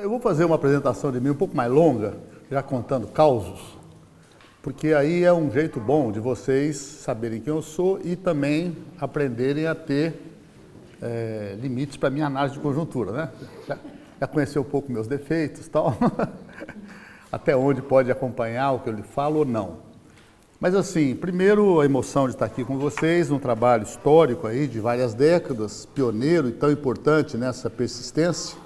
Eu vou fazer uma apresentação de mim um pouco mais longa, já contando causos, porque aí é um jeito bom de vocês saberem quem eu sou e também aprenderem a ter limites para a minha análise de conjuntura, né? Já conhecer um pouco meus defeitos e tal, até onde pode acompanhar o que eu lhe falo ou não. Mas assim, primeiro a emoção de estar aqui com vocês, um trabalho histórico aí de várias décadas, pioneiro e tão importante nessa persistência.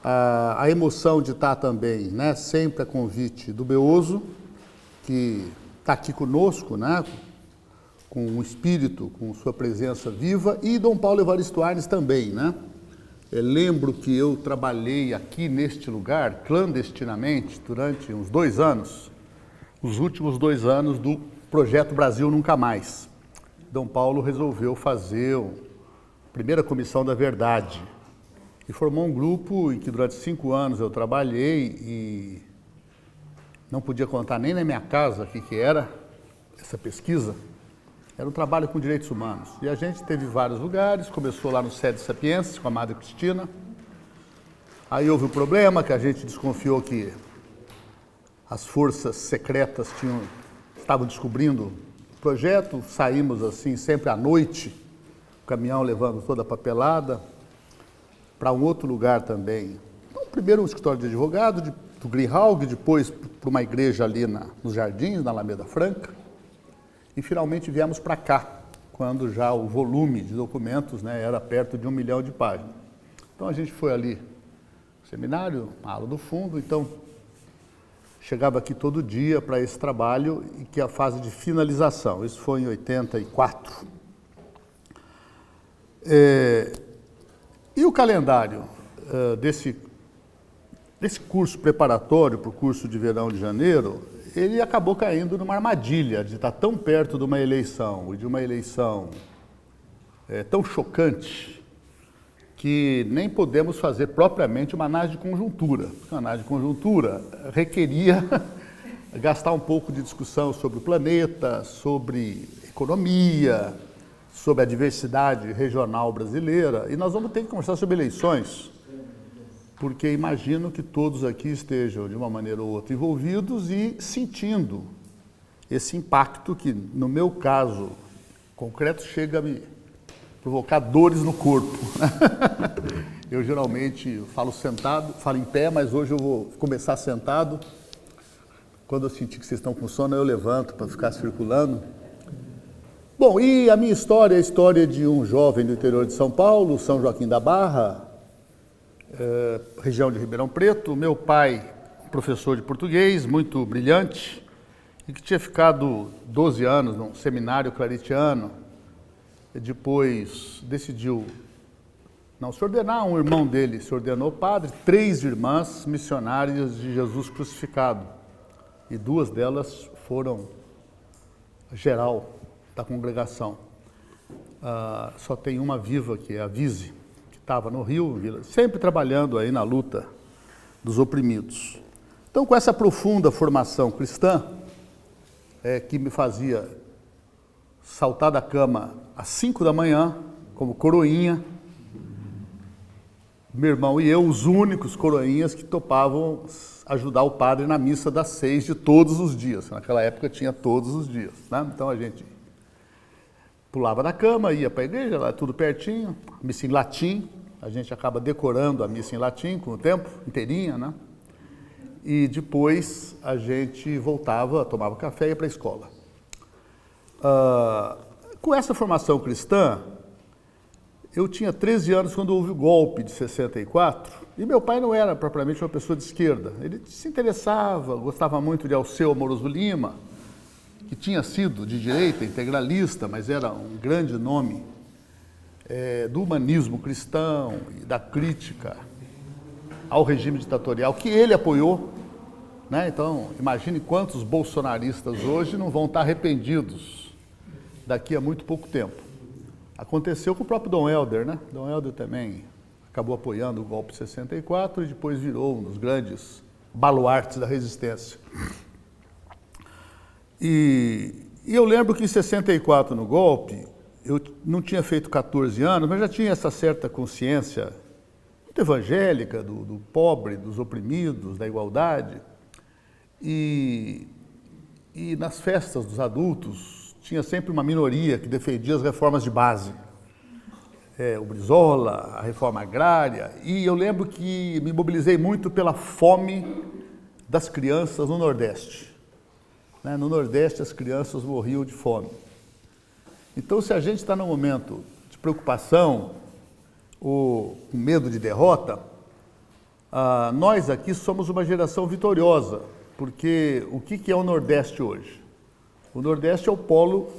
A emoção de estar também, né, sempre a convite do Beoso, que está aqui conosco, né, com um espírito, com sua presença viva, e Dom Paulo Evaristo Arnes também, né? Lembro que eu trabalhei aqui neste lugar, clandestinamente, durante uns 2 anos, os últimos 2 anos do Projeto Brasil Nunca Mais. Dom Paulo resolveu fazer a primeira Comissão da Verdade, e formou um grupo em que durante 5 anos eu trabalhei e não podia contar nem na minha casa o que era essa pesquisa. Era um trabalho com direitos humanos. E a gente teve vários lugares, começou lá no Sede Sapiense, com a Madre Cristina. Aí houve um problema, que a gente desconfiou que as forças secretas estavam descobrindo o projeto. Saímos assim, sempre à noite, o caminhão levando toda a papelada, para um outro lugar também. Então, primeiro um escritório de advogado, do Greenhalgh, depois para uma igreja ali nos Jardins, na Alameda Franca, e finalmente viemos para cá, quando já o volume de documentos, né, era perto de 1 milhão de páginas. Então a gente foi ali no seminário, na ala do fundo, então chegava aqui todo dia para esse trabalho, e que é a fase de finalização. Isso foi em 84. E o calendário desse curso preparatório para o curso de verão de janeiro, ele acabou caindo numa armadilha de estar tão perto de uma eleição, e de uma eleição tão chocante, que nem podemos fazer propriamente uma análise de conjuntura. Porque uma análise de conjuntura requeria gastar um pouco de discussão sobre o planeta, sobre economia, sobre a diversidade regional brasileira, e nós vamos ter que conversar sobre eleições, porque imagino que todos aqui estejam, de uma maneira ou outra, envolvidos e sentindo esse impacto que, no meu caso concreto, chega a me provocar dores no corpo. Eu geralmente falo sentado, falo em pé, mas hoje eu vou começar sentado. Quando eu sentir que vocês estão com sono, eu levanto para ficar circulando. Bom, e a minha história é a história de um jovem do interior de São Paulo, São Joaquim da Barra, região de Ribeirão Preto. Meu pai, professor de português, muito brilhante, e que tinha ficado 12 anos num seminário claretiano, e depois decidiu não se ordenar. Um irmão dele se ordenou padre, 3 irmãs missionárias de Jesus crucificado, e 2 delas foram geral da congregação. Só tem uma viva, que é a Vise, que estava no Rio, sempre trabalhando aí na luta dos oprimidos. Então, com essa profunda formação cristã, que me fazia saltar da cama às 5 da manhã, como coroinha, meu irmão e eu, os únicos coroinhas que topavam ajudar o padre na missa das 6 de todos os dias. Naquela época tinha todos os dias, né? Então a gente pulava da cama, ia para a igreja, lá tudo pertinho, missa em latim. A gente acaba decorando a missa em latim com o tempo, inteirinha, né? E depois a gente voltava, tomava café e ia para a escola. Com essa formação cristã, eu tinha 13 anos quando houve o golpe de 64, e meu pai não era propriamente uma pessoa de esquerda. Ele se interessava, gostava muito de Alceu Amoroso Lima, que tinha sido de direita, integralista, mas era um grande nome do humanismo cristão e da crítica ao regime ditatorial, que ele apoiou, né? Então, imagine quantos bolsonaristas hoje não vão estar arrependidos daqui a muito pouco tempo. Aconteceu com o próprio Dom Helder, né? Dom Helder também acabou apoiando o golpe de 64 e depois virou um dos grandes baluartes da resistência. E eu lembro que em 64, no golpe, eu não tinha feito 14 anos, mas já tinha essa certa consciência muito evangélica, do pobre, dos oprimidos, da igualdade. E nas festas dos adultos tinha sempre uma minoria que defendia as reformas de base. O Brizola, a reforma agrária, e eu lembro que me mobilizei muito pela fome das crianças no Nordeste. No Nordeste as crianças morriam de fome. Então, se a gente está num momento de preocupação ou com medo de derrota, nós aqui somos uma geração vitoriosa, porque o que é o Nordeste hoje? O Nordeste é o polo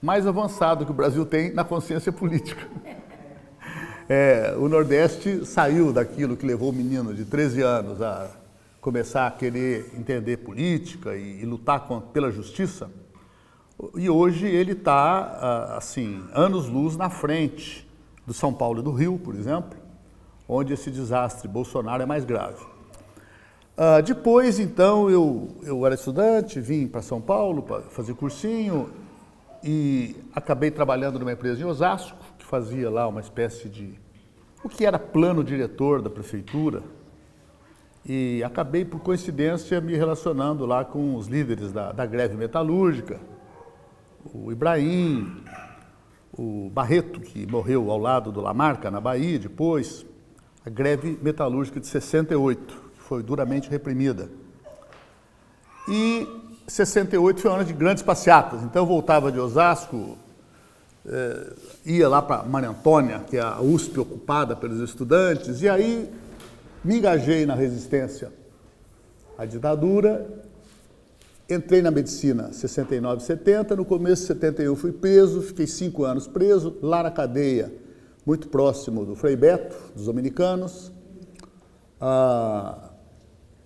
mais avançado que o Brasil tem na consciência política. O Nordeste saiu daquilo que levou o menino de 13 anos a começar a querer entender política e lutar pela justiça, e hoje ele está, assim, anos-luz na frente do São Paulo e do Rio, por exemplo, onde esse desastre Bolsonaro é mais grave. Depois, então, eu era estudante, vim para São Paulo para fazer cursinho e acabei trabalhando numa empresa em Osasco, que fazia lá uma espécie de o que era plano diretor da prefeitura, e acabei, por coincidência, me relacionando lá com os líderes da greve metalúrgica, o Ibrahim, o Barreto, que morreu ao lado do Lamarca, na Bahia, depois, a greve metalúrgica de 68, que foi duramente reprimida. E 68 foi um ano de grandes passeatas, então eu voltava de Osasco, ia lá para Maria Antônia, que é a USP ocupada pelos estudantes, e aí me engajei na resistência à ditadura, entrei na medicina 69, 70, no começo de 71 fui preso, fiquei 5 anos preso, lá na cadeia, muito próximo do Frei Beto, dos dominicanos.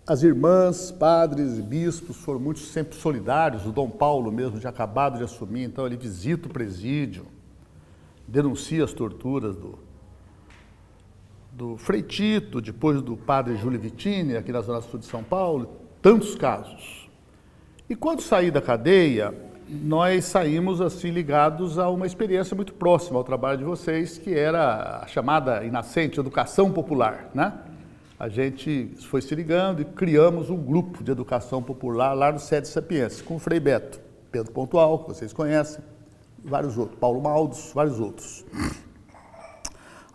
As irmãs, padres e bispos foram muito sempre solidários, o Dom Paulo mesmo tinha acabado de assumir, então ele visita o presídio, denuncia as torturas do Frei Tito, depois do padre Júlio Vittini, aqui na Zona Sul de São Paulo, tantos casos. E quando saí da cadeia, nós saímos assim ligados a uma experiência muito próxima ao trabalho de vocês, que era a chamada e nascente educação popular, né? A gente foi se ligando e criamos um grupo de educação popular lá no Sede Sapiense, com o Frei Beto, Pedro Pontual, que vocês conhecem, e vários outros, Paulo Maldos, vários outros.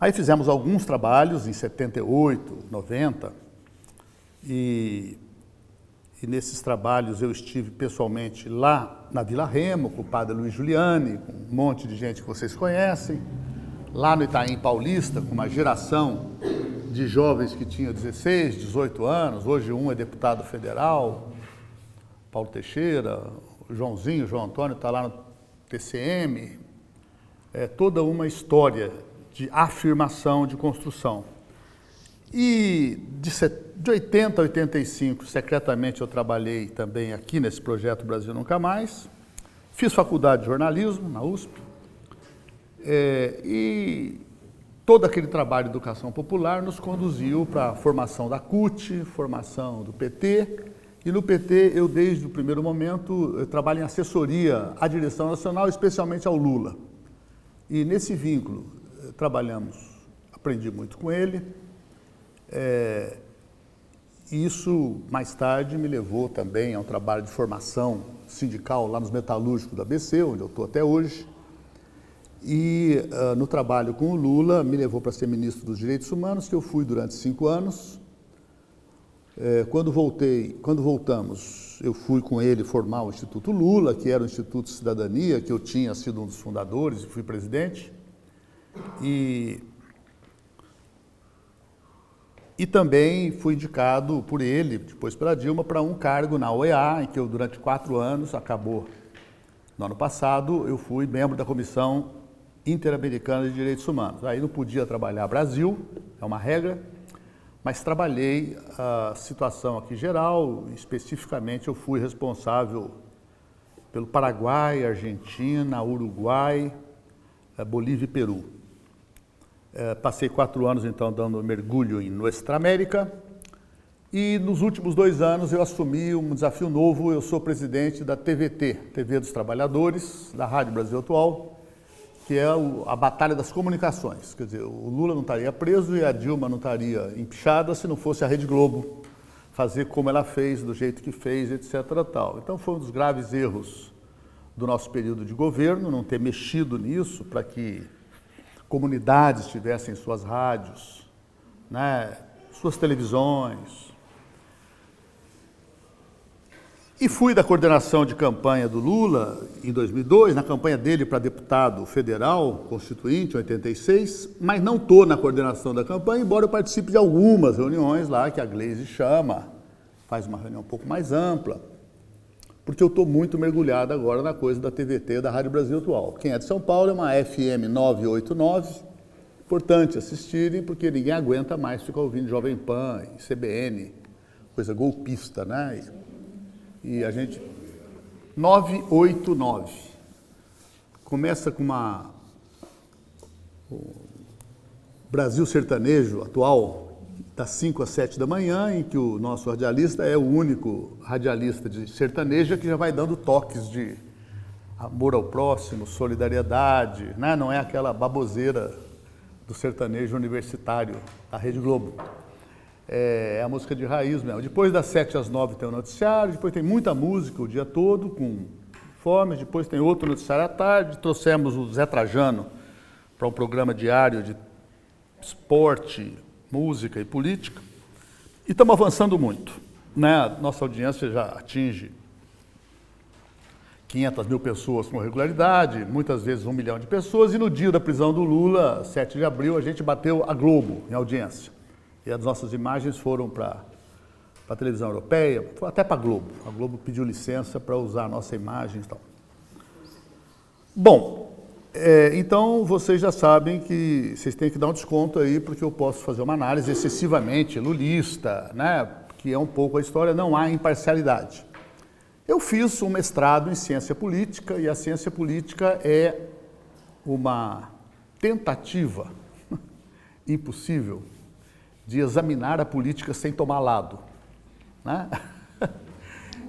Aí fizemos alguns trabalhos em 78, 90, e nesses trabalhos eu estive pessoalmente lá na Vila Remo, com o padre Luiz Giuliani, com um monte de gente que vocês conhecem, lá no Itaim Paulista, com uma geração de jovens que tinham 16, 18 anos, hoje um é deputado federal, Paulo Teixeira, o Joãozinho, o João Antônio está lá no TCM, toda uma história de afirmação, de construção. E de 80 a 85, secretamente, eu trabalhei também aqui nesse projeto Brasil Nunca Mais. Fiz faculdade de jornalismo na USP. E todo aquele trabalho de educação popular nos conduziu para a formação da CUT, formação do PT. E no PT, eu desde o primeiro momento, eu trabalho em assessoria à direção nacional, especialmente ao Lula. E nesse vínculo, aprendi muito com ele. Isso, mais tarde, me levou também a um trabalho de formação sindical lá nos metalúrgicos da ABC, onde eu estou até hoje. E no trabalho com o Lula, me levou para ser ministro dos Direitos Humanos, que eu fui durante 5 anos. Quando voltamos, eu fui com ele formar o Instituto Lula, que era o Instituto de Cidadania, que eu tinha sido um dos fundadores e fui presidente. E também fui indicado por ele, depois pela Dilma, para um cargo na OEA, em que eu, durante 4 anos, acabou no ano passado, eu fui membro da Comissão Interamericana de Direitos Humanos. Aí não podia trabalhar Brasil, é uma regra, mas trabalhei a situação aqui geral, especificamente eu fui responsável pelo Paraguai, Argentina, Uruguai, Bolívia e Peru. Passei 4 anos, então, dando mergulho em Nuestra América e nos últimos 2 anos eu assumi um desafio novo. Eu sou presidente da TVT, TV dos Trabalhadores, da Rádio Brasil Atual, que é a batalha das comunicações. Quer dizer, o Lula não estaria preso e a Dilma não estaria empichada se não fosse a Rede Globo fazer como ela fez, do jeito que fez, etc. Tal. Então foi um dos graves erros do nosso período de governo, não ter mexido nisso para que comunidades tivessem suas rádios, né, suas televisões. E fui da coordenação de campanha do Lula em 2002, na campanha dele para deputado federal, constituinte, em 86, mas não estou na coordenação da campanha, embora eu participe de algumas reuniões lá, que a Gleisi chama, faz uma reunião um pouco mais ampla, porque eu estou muito mergulhado agora na coisa da TVT, da Rádio Brasil Atual. Quem é de São Paulo é uma FM 989, importante assistirem, porque ninguém aguenta mais ficar ouvindo Jovem Pan e CBN, coisa golpista, né? E a gente... 989. Começa com o Brasil Sertanejo Atual, das 5 às 7 da manhã, em que o nosso radialista é o único radialista de sertaneja que já vai dando toques de amor ao próximo, solidariedade, né? Não é aquela baboseira do sertanejo universitário da Rede Globo. É a música de raiz mesmo. Depois das 7 às 9 tem o noticiário, depois tem muita música o dia todo, com informes, depois tem outro noticiário à tarde, trouxemos o Zé Trajano para um programa diário de esporte, música e política, e estamos avançando muito, né? Nossa audiência já atinge 500 mil pessoas com regularidade, muitas vezes 1 milhão de pessoas, e no dia da prisão do Lula, 7 de abril, a gente bateu a Globo em audiência. E as nossas imagens foram para a televisão europeia, até para a Globo. A Globo pediu licença para usar a nossa imagem e tal. Bom, então vocês já sabem que vocês têm que dar um desconto aí, porque eu posso fazer uma análise excessivamente lulista, né? Que é um pouco a história, não há imparcialidade. Eu fiz um mestrado em ciência política, e a ciência política é uma tentativa impossível de examinar a política sem tomar lado, né?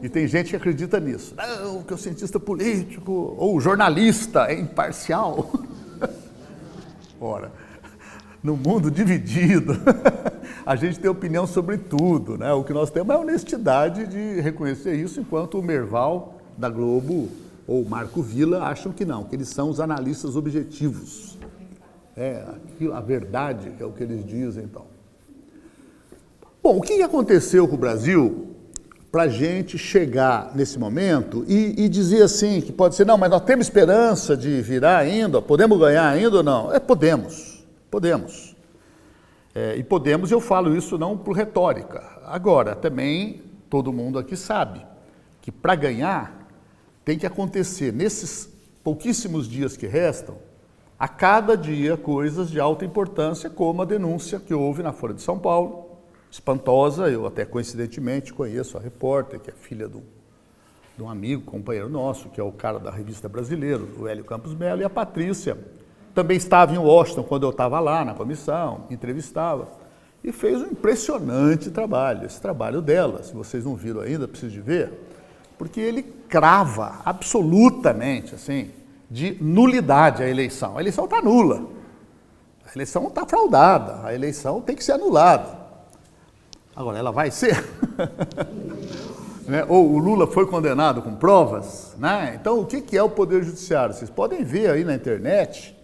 E tem gente que acredita nisso. Não, que o cientista político ou o jornalista é imparcial. Ora, no mundo dividido, a gente tem opinião sobre tudo, né? O que nós temos é a honestidade de reconhecer isso, enquanto o Merval da Globo ou o Marco Villa acham que não, que eles são os analistas objetivos. A verdade é o que eles dizem, então. Bom, o que aconteceu com o Brasil para a gente chegar nesse momento e dizer assim, que pode ser, não, mas nós temos esperança de virar ainda, podemos ganhar ainda ou não? Podemos. E podemos, eu falo isso não por retórica. Agora, também, todo mundo aqui sabe que para ganhar tem que acontecer, nesses pouquíssimos dias que restam, a cada dia coisas de alta importância, como a denúncia que houve na Folha de São Paulo, espantosa. Eu até coincidentemente conheço a repórter, que é filha de um amigo, companheiro nosso, que é o cara da Revista Brasileira, o Hélio Campos Melo, e a Patrícia também estava em Washington quando eu estava lá na comissão, entrevistava, e fez um impressionante trabalho. Esse trabalho dela, se vocês não viram ainda, preciso de ver, porque ele crava absolutamente, assim, de nulidade a eleição. A eleição está nula, a eleição está fraudada, a eleição tem que ser anulada. Agora, ela vai ser? Né? Ou o Lula foi condenado com provas? Né? Então, o que é o Poder Judiciário? Vocês podem ver aí na internet,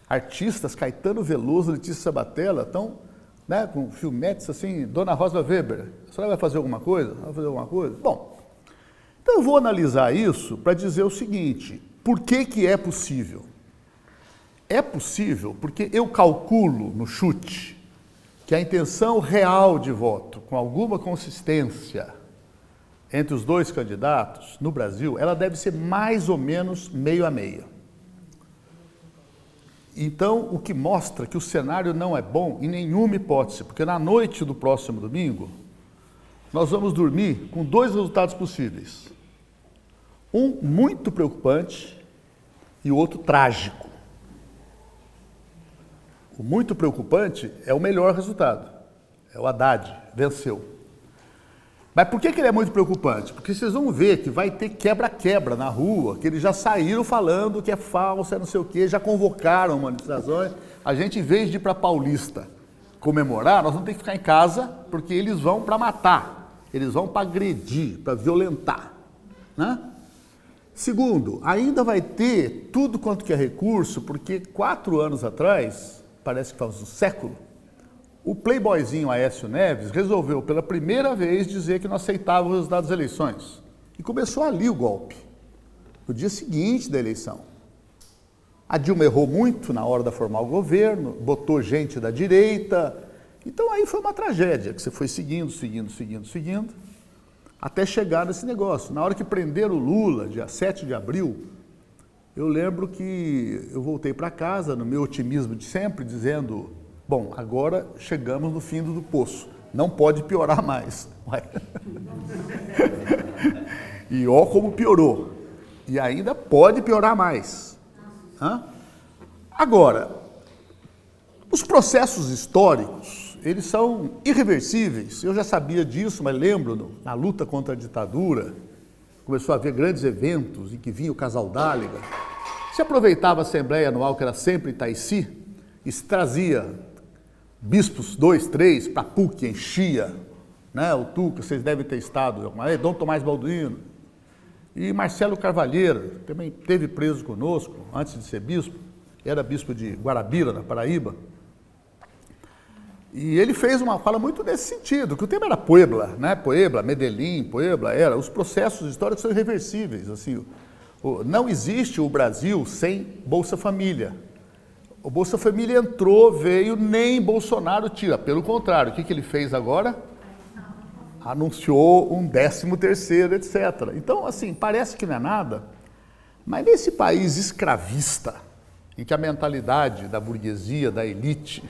artistas, Caetano Veloso, Letícia Sabatella, estão, né, com filmetes assim, Dona Rosa Weber, a senhora vai fazer alguma coisa? Vai fazer alguma coisa? Bom, então eu vou analisar isso para dizer o seguinte, por que é possível? É possível porque eu calculo no chute que a intenção real de voto, com alguma consistência entre os dois candidatos no Brasil, ela deve ser mais ou menos meio a meio. Então, o que mostra que o cenário não é bom em nenhuma hipótese, porque na noite do próximo domingo, nós vamos dormir com 2 resultados possíveis. Um muito preocupante e o outro trágico. O muito preocupante é o melhor resultado, é o Haddad, venceu. Mas por que ele é muito preocupante? Porque vocês vão ver que vai ter quebra-quebra na rua, que eles já saíram falando que é falso, é não sei o quê, já convocaram manifestações. A gente, em vez de ir para Paulista comemorar, nós vamos ter que ficar em casa, porque eles vão para matar, eles vão para agredir, para violentar, né? Segundo, ainda vai ter tudo quanto que é recurso, porque 4 anos atrás, parece que faz um século, o playboyzinho Aécio Neves resolveu pela primeira vez dizer que não aceitava os resultados das eleições. E começou ali o golpe, no dia seguinte da eleição. A Dilma errou muito na hora de formar o governo, botou gente da direita. Então aí foi uma tragédia, que você foi seguindo, até chegar nesse negócio. Na hora que prenderam o Lula, dia 7 de abril, eu lembro que eu voltei para casa, no meu otimismo de sempre, dizendo, bom, agora chegamos no fim do poço, não pode piorar mais. E ó como piorou, e ainda pode piorar mais. Agora, os processos históricos, eles são irreversíveis. Eu já sabia disso, mas lembro, na luta contra a ditadura, começou a haver grandes eventos em que vinha o Casal Dáliga. Se aproveitava a Assembleia Anual, que era sempre em Itaici, e se trazia bispos, 2, 3, para a PUC, enchia, né? O Tuca, vocês devem ter estado, Dom Tomás Balduino, e Marcelo Carvalheira, também esteve preso conosco, antes de ser bispo, era bispo de Guarabira, na Paraíba, e ele fez uma fala muito nesse sentido, que o tema era Puebla, né? Puebla, Medellín, Puebla, os processos históricos são irreversíveis, assim, não existe o Brasil sem Bolsa Família. O Bolsa Família entrou, veio, nem Bolsonaro tira, pelo contrário, o que ele fez agora? Anunciou um 13º, etc. Então, assim, parece que não é nada, mas nesse país escravista, em que a mentalidade da burguesia, da elite,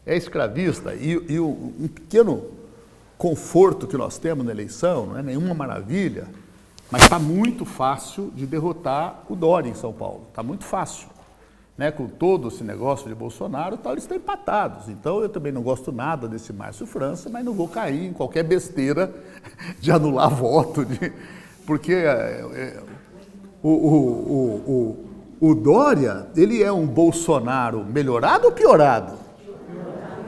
é escravista, e um pequeno conforto que nós temos na eleição, não é nenhuma maravilha, mas está muito fácil de derrotar o Dória em São Paulo, está muito fácil. Né, com todo esse negócio de Bolsonaro, eles estão empatados. Então, eu também não gosto nada desse Márcio França, mas não vou cair em qualquer besteira de anular voto, porque o Dória, ele é um Bolsonaro melhorado ou piorado?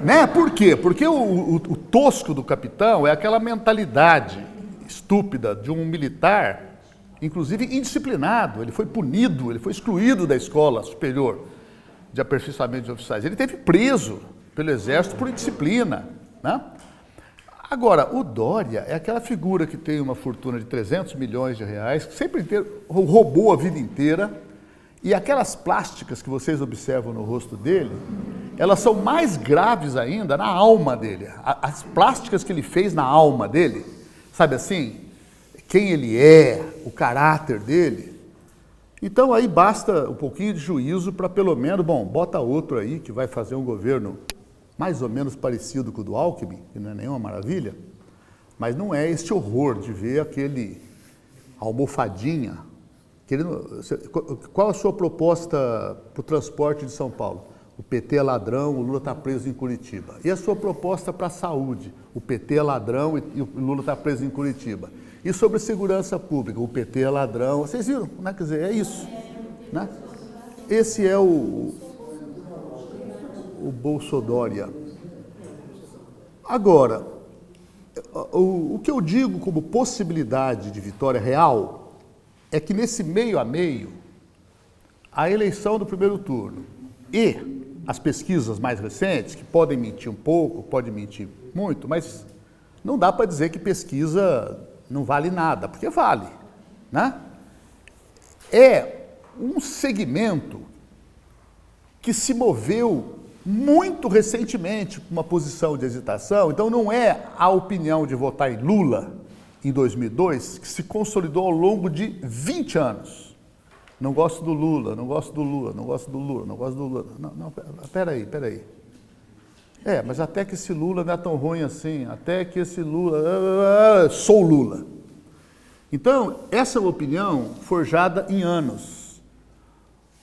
Né? Por quê? Porque o tosco do capitão é aquela mentalidade estúpida de um militar, inclusive indisciplinado. Ele foi punido, ele foi excluído da escola superior de aperfeiçoamento de oficiais. Ele esteve preso pelo Exército por indisciplina, né? Agora, o Dória é aquela figura que tem uma fortuna de 300 milhões de reais, que sempre roubou a vida inteira, e aquelas plásticas que vocês observam no rosto dele, elas são mais graves ainda na alma dele. As plásticas que ele fez na alma dele, sabe assim? Quem ele é, o caráter dele. Então aí basta um pouquinho de juízo para pelo menos, bom, bota outro aí que vai fazer um governo mais ou menos parecido com o do Alckmin, que não é nenhuma maravilha, mas não é este horror de ver aquele almofadinha. Qual a sua proposta para o transporte de São Paulo? O PT é ladrão, o Lula está preso em Curitiba. E a sua proposta para a saúde? O PT é ladrão e o Lula está preso em Curitiba. E sobre segurança pública, o PT é ladrão. Vocês viram? Quer dizer, é isso. Né? Esse é o Bolsodória. Agora, o que eu digo como possibilidade de vitória real é que nesse meio a meio, a eleição do primeiro turno e as pesquisas mais recentes, que podem mentir um pouco, podem mentir muito, mas não dá para dizer que pesquisa não vale nada, porque vale, né? É um segmento que se moveu muito recentemente com uma posição de hesitação. Então não é a opinião de votar em Lula em 2002 que se consolidou ao longo de 20 anos. Não gosto do Lula, não gosto do Lula, não gosto do Lula, não gosto do Lula. Não, peraí. Mas até que esse Lula não é tão ruim assim, até que esse Lula... Sou Lula. Então, essa é uma opinião forjada em anos.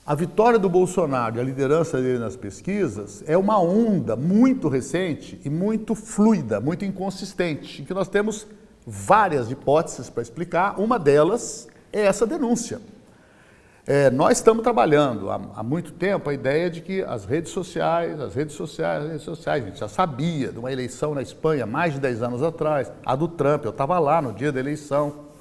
A vitória do Bolsonaro e a liderança dele nas pesquisas é uma onda muito recente e muito fluida, muito inconsistente, em que nós temos várias hipóteses para explicar, uma delas é essa denúncia. Nós estamos trabalhando há muito tempo a ideia de que as redes sociais, a gente já sabia de uma eleição na Espanha mais de 10 anos atrás, a do Trump, eu estava lá no dia da eleição.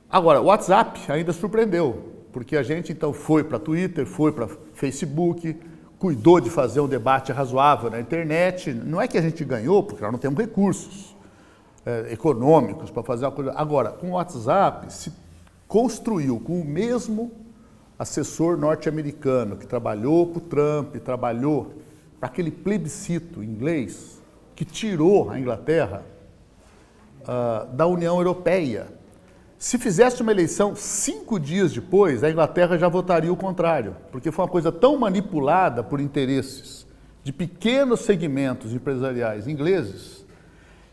Agora, o WhatsApp ainda surpreendeu, porque a gente então foi para Twitter, foi para Facebook, cuidou de fazer um debate razoável na internet. Não é que a gente ganhou, porque nós não temos recursos econômicos para fazer uma coisa. Agora, com o WhatsApp, se construiu com o mesmo assessor norte-americano que trabalhou para o Trump, trabalhou para aquele plebiscito inglês que tirou a Inglaterra da União Europeia. Se fizesse uma eleição 5 dias depois, a Inglaterra já votaria o contrário, porque foi uma coisa tão manipulada por interesses de pequenos segmentos empresariais ingleses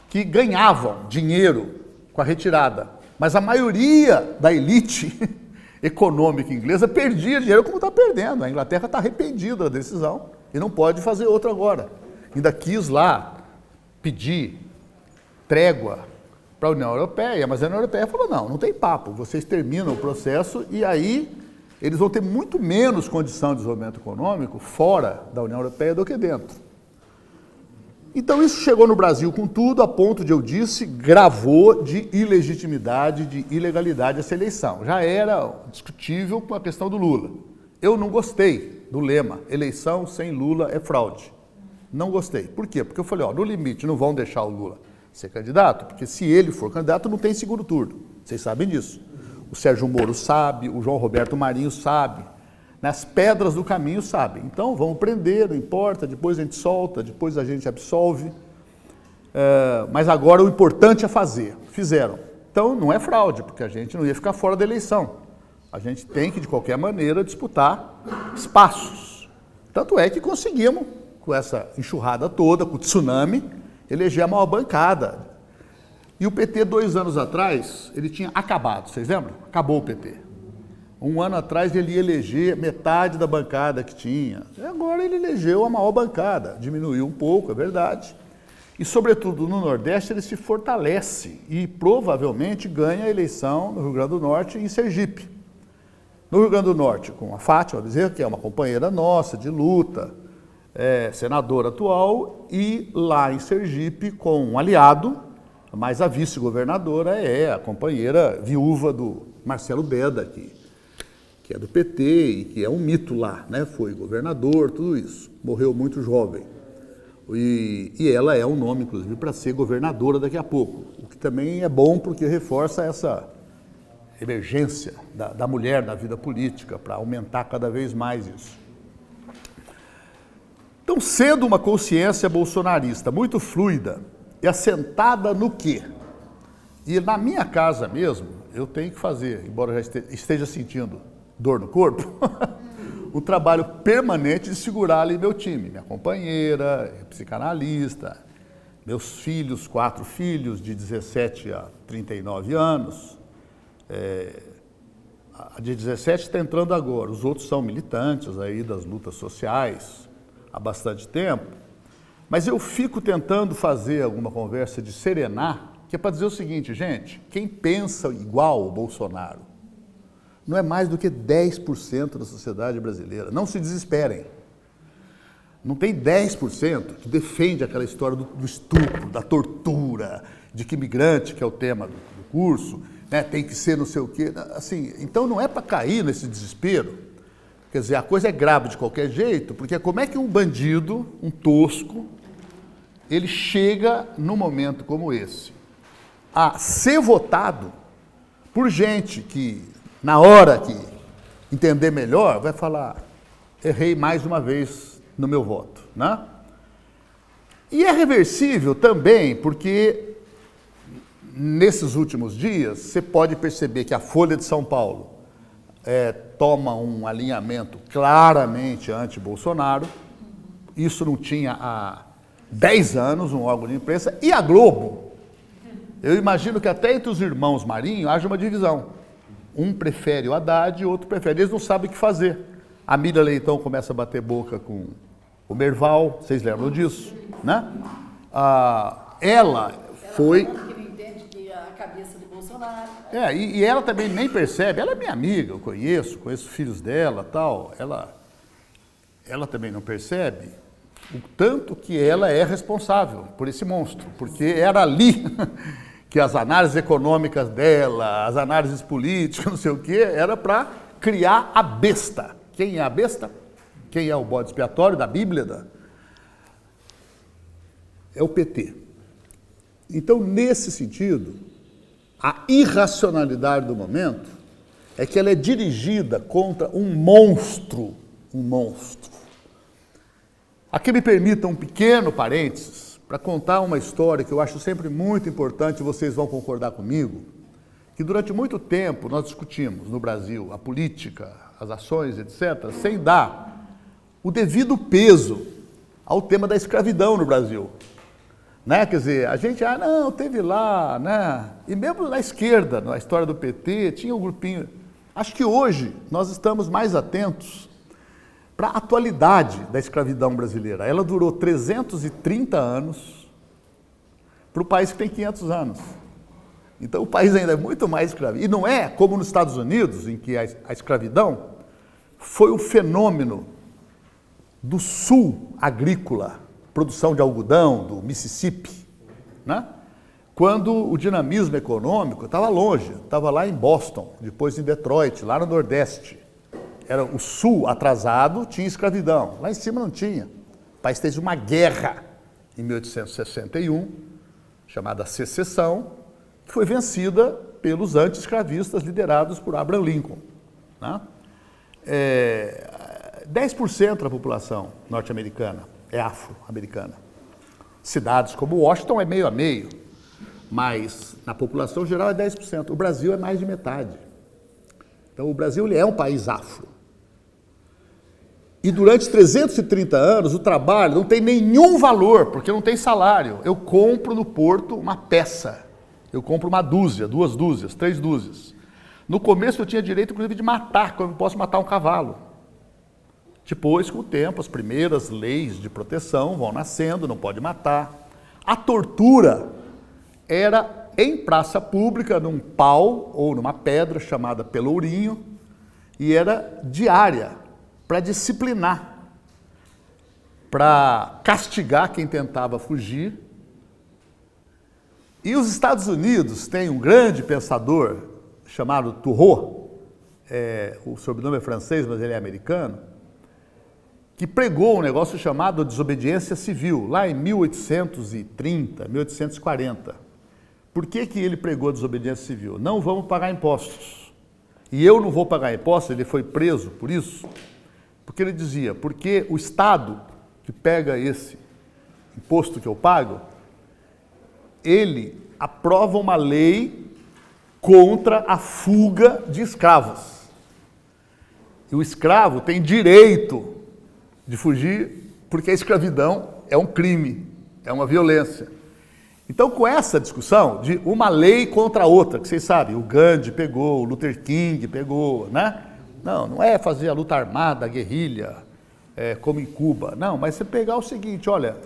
que ganhavam dinheiro com a retirada. Mas a maioria da elite econômica inglesa perdia dinheiro como está perdendo. A Inglaterra está arrependida da decisão e não pode fazer outra agora. Ainda quis lá pedir trégua para a União Europeia, mas a União Europeia falou, não tem papo, vocês terminam o processo e aí eles vão ter muito menos condição de desenvolvimento econômico fora da União Europeia do que dentro. Então isso chegou no Brasil com tudo, a ponto de, eu disse, gravou de ilegitimidade, de ilegalidade essa eleição. Já era discutível com a questão do Lula. Eu não gostei do lema, eleição sem Lula é fraude. Não gostei. Por quê? Porque eu falei, no limite, não vão deixar o Lula ser candidato, porque se ele for candidato, não tem segundo turno. Vocês sabem disso. O Sérgio Moro sabe, o João Roberto Marinho sabe. Nas pedras do caminho sabem. Então, vamos prender, não importa, depois a gente solta, depois a gente absolve. Mas agora o importante é fazer. Fizeram. Então, não é fraude, porque a gente não ia ficar fora da eleição. A gente tem que, de qualquer maneira, disputar espaços. Tanto é que conseguimos, com essa enxurrada toda, com o tsunami, eleger a maior bancada. E o PT, 2 anos atrás, ele tinha acabado. Vocês lembram? Acabou o PT. 1 ano atrás ele ia eleger metade da bancada que tinha. E agora ele elegeu a maior bancada. Diminuiu um pouco, é verdade. E, sobretudo, no Nordeste ele se fortalece e provavelmente ganha a eleição no Rio Grande do Norte e em Sergipe. No Rio Grande do Norte, com a Fátima Bezerra, que é uma companheira nossa de luta, senadora atual, e lá em Sergipe com um aliado, mas a vice-governadora é a companheira viúva do Marcelo Beda, que é do PT e que é um mito lá, né? Foi governador, tudo isso. Morreu muito jovem. E ela é um nome, inclusive, para ser governadora daqui a pouco. O que também é bom porque reforça essa emergência da mulher na vida política, para aumentar cada vez mais isso. Então, sendo uma consciência bolsonarista muito fluida e assentada no quê? E na minha casa mesmo, eu tenho que fazer, embora eu já esteja sentindo dor no corpo, o trabalho permanente de segurar ali meu time, minha companheira, psicanalista, meus filhos, 4 filhos de 17 a 39 anos, a de 17 está entrando agora, os outros são militantes aí das lutas sociais há bastante tempo, mas eu fico tentando fazer alguma conversa de serenar, que é para dizer o seguinte, gente, quem pensa igual o Bolsonaro, não é mais do que 10% da sociedade brasileira. Não se desesperem. Não tem 10% que defende aquela história do estupro, da tortura, de que imigrante, que é o tema do curso, né, tem que ser não sei o quê. Assim, então não é para cair nesse desespero. Quer dizer, a coisa é grave de qualquer jeito, porque como é que um bandido, um tosco, ele chega num momento como esse a ser votado por gente que, na hora que entender melhor, vai falar, errei mais uma vez no meu voto, né? E é reversível também, porque nesses últimos dias você pode perceber que a Folha de São Paulo toma um alinhamento claramente anti-Bolsonaro, isso não tinha há 10 anos um órgão de imprensa, e a Globo, eu imagino que até entre os irmãos Marinho haja uma divisão. Um prefere o Haddad e outro prefere. Eles não sabem o que fazer. A Miriam Leitão começa a bater boca com o Merval, vocês lembram disso, né? Ela foi... Que não entende que a cabeça do Bolsonaro... E ela também nem percebe, ela é minha amiga, eu conheço filhos dela, tal, ela também não percebe o tanto que ela é responsável por esse monstro, porque era ali que as análises econômicas dela, as análises políticas, não sei o quê, era para criar a besta. Quem é a besta? Quem é o bode expiatório da Bíblia? É o PT. Então, nesse sentido, a irracionalidade do momento é que ela é dirigida contra um monstro. Aqui me permita um pequeno parênteses para contar uma história que eu acho sempre muito importante, e vocês vão concordar comigo, que durante muito tempo nós discutimos no Brasil a política, as ações, etc., sem dar o devido peso ao tema da escravidão no Brasil. Né? Quer dizer, a gente, não, teve lá, né? E mesmo na esquerda, na história do PT, tinha um grupinho. Acho que hoje nós estamos mais atentos para a atualidade da escravidão brasileira. Ela durou 330 anos para o país que tem 500 anos. Então o país ainda é muito mais escravo. E não é como nos Estados Unidos, em que a escravidão foi o fenômeno do sul agrícola, produção de algodão, do Mississippi, né? Quando o dinamismo econômico estava longe, estava lá em Boston, depois em Detroit, lá no Nordeste. Era o sul atrasado, tinha escravidão. Lá em cima não tinha. O país teve uma guerra em 1861, chamada Secessão, que foi vencida pelos anti-escravistas liderados por Abraham Lincoln. Né? 10% da população norte-americana é afro-americana. Cidades como Washington é meio a meio, mas na população geral é 10%. O Brasil é mais de metade. Então o Brasil ele é um país afro. E durante 330 anos o trabalho não tem nenhum valor, porque não tem salário. Eu compro no porto uma peça. Eu compro uma dúzia, 2 dúzias, 3 dúzias. No começo eu tinha direito, inclusive, de matar, como eu posso matar um cavalo. Depois, com o tempo, as primeiras leis de proteção vão nascendo, não pode matar. A tortura era em praça pública, num pau ou numa pedra chamada pelourinho, e era diária, para disciplinar, para castigar quem tentava fugir. E os Estados Unidos têm um grande pensador chamado Thoreau, o sobrenome é francês, mas ele é americano, que pregou um negócio chamado desobediência civil, lá em 1830, 1840. Por que ele pregou a desobediência civil? Não vamos pagar impostos. E eu não vou pagar impostos, ele foi preso por isso, porque ele dizia, porque o Estado que pega esse imposto que eu pago, ele aprova uma lei contra a fuga de escravos. E o escravo tem direito de fugir porque a escravidão é um crime, é uma violência. Então, com essa discussão de uma lei contra a outra, que vocês sabem, o Gandhi pegou, o Luther King pegou, né? Não é fazer a luta armada, a guerrilha, como em Cuba. Não, mas você pegar o seguinte, olha,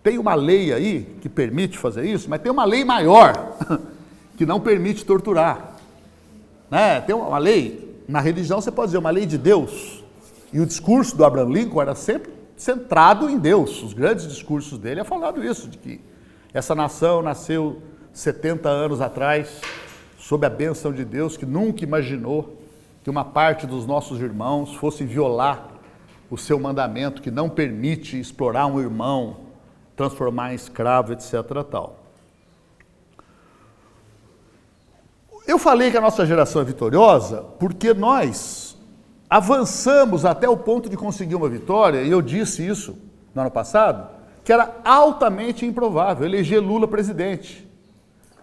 tem uma lei aí que permite fazer isso, mas tem uma lei maior que não permite torturar. Né? Tem uma lei, na religião você pode dizer, uma lei de Deus. E o discurso do Abraham Lincoln era sempre centrado em Deus. Os grandes discursos dele é falado isso, de que essa nação nasceu 70 anos atrás, sob a bênção de Deus, que nunca imaginou que uma parte dos nossos irmãos fosse violar o seu mandamento, que não permite explorar um irmão, transformar em escravo, etc. tal. Eu falei que a nossa geração é vitoriosa porque nós avançamos até o ponto de conseguir uma vitória, e eu disse isso no ano passado, que era altamente improvável eleger Lula presidente,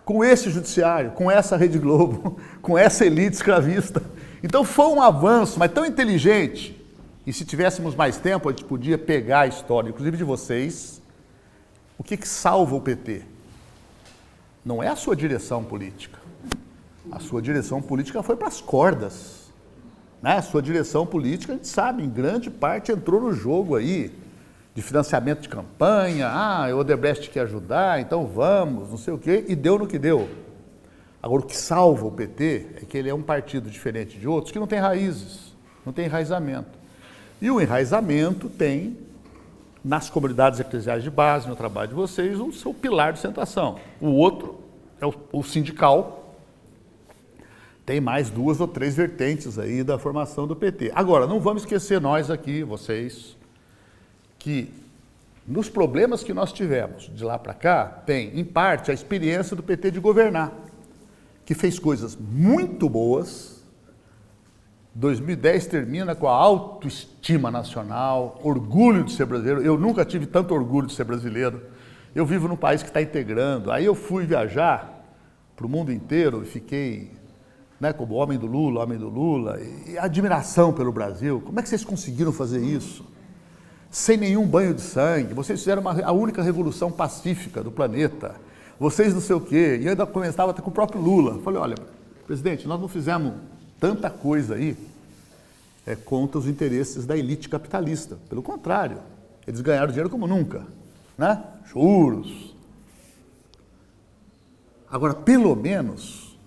com esse judiciário, com essa Rede Globo, com essa elite escravista. Então foi um avanço, mas tão inteligente, e se tivéssemos mais tempo, a gente podia pegar a história, inclusive de vocês. O que salva o PT? Não é a sua direção política. A sua direção política foi para as cordas. Né? A sua direção política, a gente sabe, em grande parte entrou no jogo aí de financiamento de campanha, o Odebrecht quer ajudar, então vamos, não sei o quê, e deu no que deu. Agora, o que salva o PT é que ele é um partido diferente de outros que não tem raízes, não tem enraizamento. E o enraizamento tem, nas comunidades eclesiais de base, no trabalho de vocês, o seu pilar de sustentação. O outro é o sindical, tem mais 2 ou 3 vertentes aí da formação do PT. Agora, não vamos esquecer nós aqui, vocês, que nos problemas que nós tivemos de lá para cá, tem, em parte, a experiência do PT de governar, que fez coisas muito boas. 2010 termina com a autoestima nacional, orgulho de ser brasileiro. Eu nunca tive tanto orgulho de ser brasileiro. Eu vivo num país que está integrando. Aí eu fui viajar para o mundo inteiro e fiquei, como homem do Lula, e admiração pelo Brasil. Como é que vocês conseguiram fazer isso? Sem nenhum banho de sangue. Vocês fizeram a única revolução pacífica do planeta. Vocês não sei o quê. E eu ainda começava até com o próprio Lula. Falei, olha, presidente, nós não fizemos tanta coisa aí contra os interesses da elite capitalista. Pelo contrário, eles ganharam dinheiro como nunca, né? Juros. Agora, pelo menos,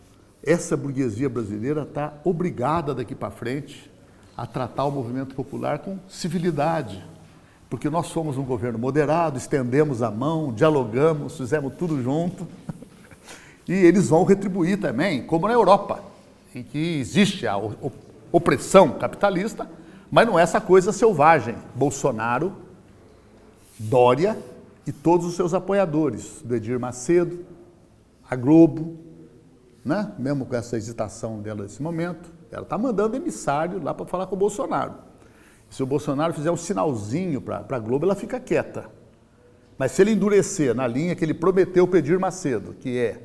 essa burguesia brasileira está obrigada daqui para frente a tratar o movimento popular com civilidade, porque nós somos um governo moderado, estendemos a mão, dialogamos, fizemos tudo junto, e eles vão retribuir também, como na Europa, em que existe a opressão capitalista, mas não é essa coisa selvagem. Bolsonaro, Dória e todos os seus apoiadores, do Edir Macedo, a Globo, né? Mesmo com essa hesitação dela nesse momento, ela está mandando emissário lá para falar com o Bolsonaro. Se o Bolsonaro fizer um sinalzinho para a Globo, ela fica quieta. Mas se ele endurecer na linha que ele prometeu para o Edir Macedo, que é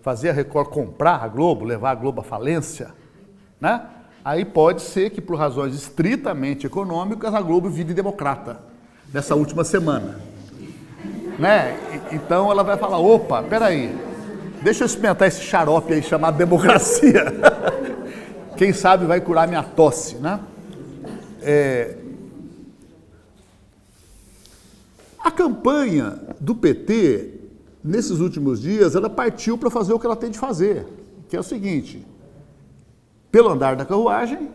fazer a Record comprar a Globo, levar a Globo à falência, né? Aí pode ser que, por razões estritamente econômicas, a Globo vire democrata nessa última semana. Né? Então ela vai falar, opa, peraí, deixa eu experimentar esse xarope aí chamado democracia. Quem sabe vai curar minha tosse, né? A campanha do PT, nesses últimos dias, ela partiu para fazer o que ela tem de fazer, que é o seguinte: pelo andar da carruagem,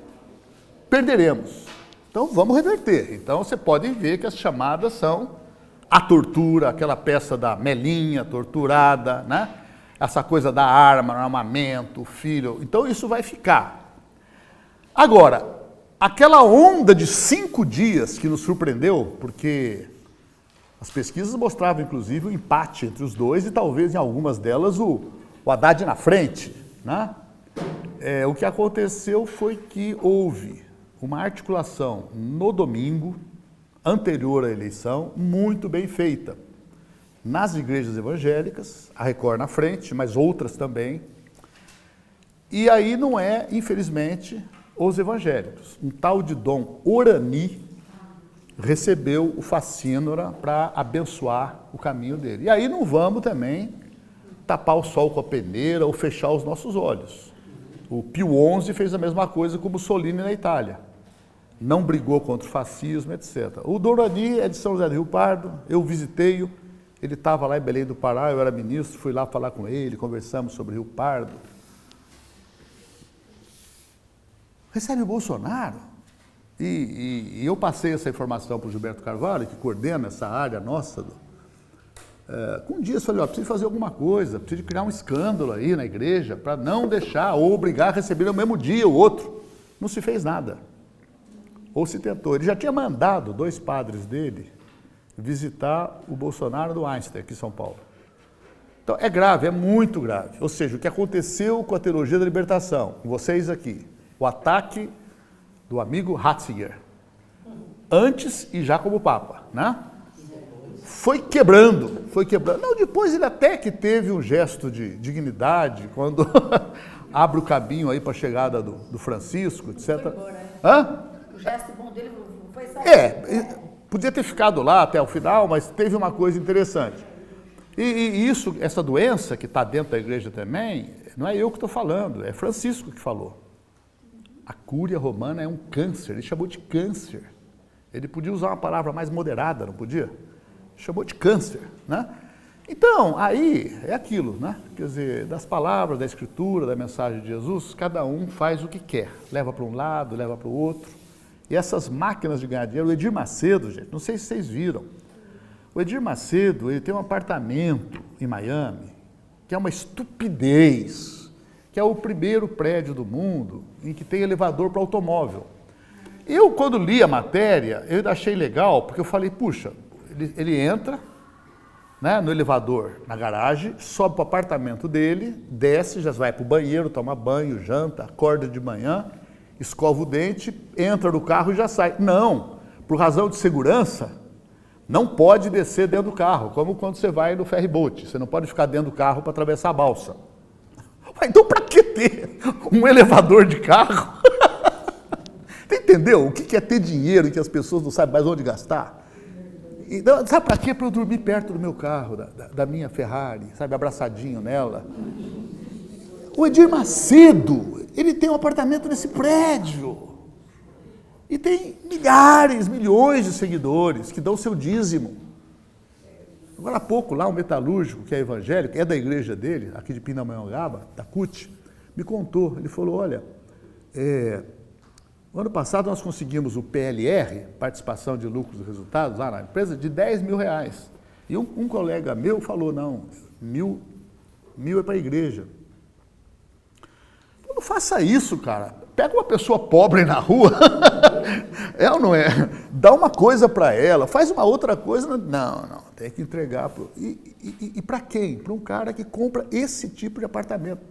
perderemos. Então vamos reverter. Então você pode ver que as chamadas são a tortura, aquela peça da Melinha torturada, né? Essa coisa da arma, armamento, o filho. Então isso vai ficar. Agora, aquela onda de 5 dias que nos surpreendeu, porque as pesquisas mostravam, inclusive, o empate entre os dois e talvez, em algumas delas, o Haddad na frente, né? O que aconteceu foi que houve uma articulação no domingo, anterior à eleição, muito bem feita. Nas igrejas evangélicas, a Record na frente, mas outras também. E aí não é, infelizmente, os evangélicos. Um tal de Dom Orani recebeu o Facínora para abençoar o caminho dele. E aí não vamos também tapar o sol com a peneira ou fechar os nossos olhos. O Pio XI fez a mesma coisa com Mussolini na Itália. Não brigou contra o fascismo, etc. O Dom Orani é de São José do Rio Pardo, eu visitei-o, ele estava lá em Belém do Pará, eu era ministro, fui lá falar com ele, conversamos sobre Rio Pardo. Recebe o Bolsonaro. E eu passei essa informação para o Gilberto Carvalho, que coordena essa área nossa. Com um dia eu falei, preciso fazer alguma coisa, preciso criar um escândalo aí na igreja para não deixar ou obrigar a receber no mesmo dia o outro. Não se fez nada. Ou se tentou. Ele já tinha mandado 2 padres dele visitar o Bolsonaro do Einstein, aqui em São Paulo. Então é grave, é muito grave. Ou seja, o que aconteceu com a teologia da libertação, com vocês aqui, o ataque do amigo Ratzinger, antes e já como Papa, né? Foi quebrando. Não, depois ele até que teve um gesto de dignidade, quando abre o caminho aí para a chegada do Francisco, etc. Foi embora, né? Hã? O gesto bom dele foi sair. Podia ter ficado lá até o final, mas teve uma coisa interessante. E isso, essa doença que está dentro da igreja também, não é eu que estou falando, é Francisco que falou. A cúria romana é um câncer, ele chamou de câncer. Ele podia usar uma palavra mais moderada, não podia? Chamou de câncer, né? Então, aí é aquilo, né? Quer dizer, das palavras, da escritura, da mensagem de Jesus, cada um faz o que quer. Leva para um lado, leva para o outro. E essas máquinas de ganhar dinheiro, o Edir Macedo, gente, não sei se vocês viram. O Edir Macedo, ele tem um apartamento em Miami, que é uma estupidez, que é o primeiro prédio do mundo em que tem elevador para automóvel. Eu, quando li a matéria, eu achei legal, porque eu falei, puxa, ele entra, né, no elevador, na garagem, sobe para o apartamento dele, desce, já vai para o banheiro, toma banho, janta, acorda de manhã, escova o dente, entra no carro e já sai. Não, por razão de segurança, não pode descer dentro do carro, como quando você vai no ferry boat, você não pode ficar dentro do carro para atravessar a balsa. Então, para que ter um elevador de carro? Você entendeu o que é ter dinheiro e que as pessoas não sabem mais onde gastar? Então, sabe para quê? Para eu dormir perto do meu carro, da minha Ferrari, sabe, abraçadinho nela. O Edir Macedo, ele tem um apartamento nesse prédio. E tem milhares, milhões de seguidores que dão seu dízimo. Agora há pouco, lá um metalúrgico, que é evangélico, é da igreja dele, aqui de Pindamonhangaba, da CUT, me contou, ele falou, olha, no ano passado nós conseguimos o PLR, participação de lucros e resultados, lá na empresa, de R$10 mil. E um colega meu falou, não, mil é para a igreja. Não faça isso, cara. Pega uma pessoa pobre na rua, é ou não é? Dá uma coisa para ela, faz uma outra coisa. Não, tem que entregar. E para quem? Para um cara que compra esse tipo de apartamento.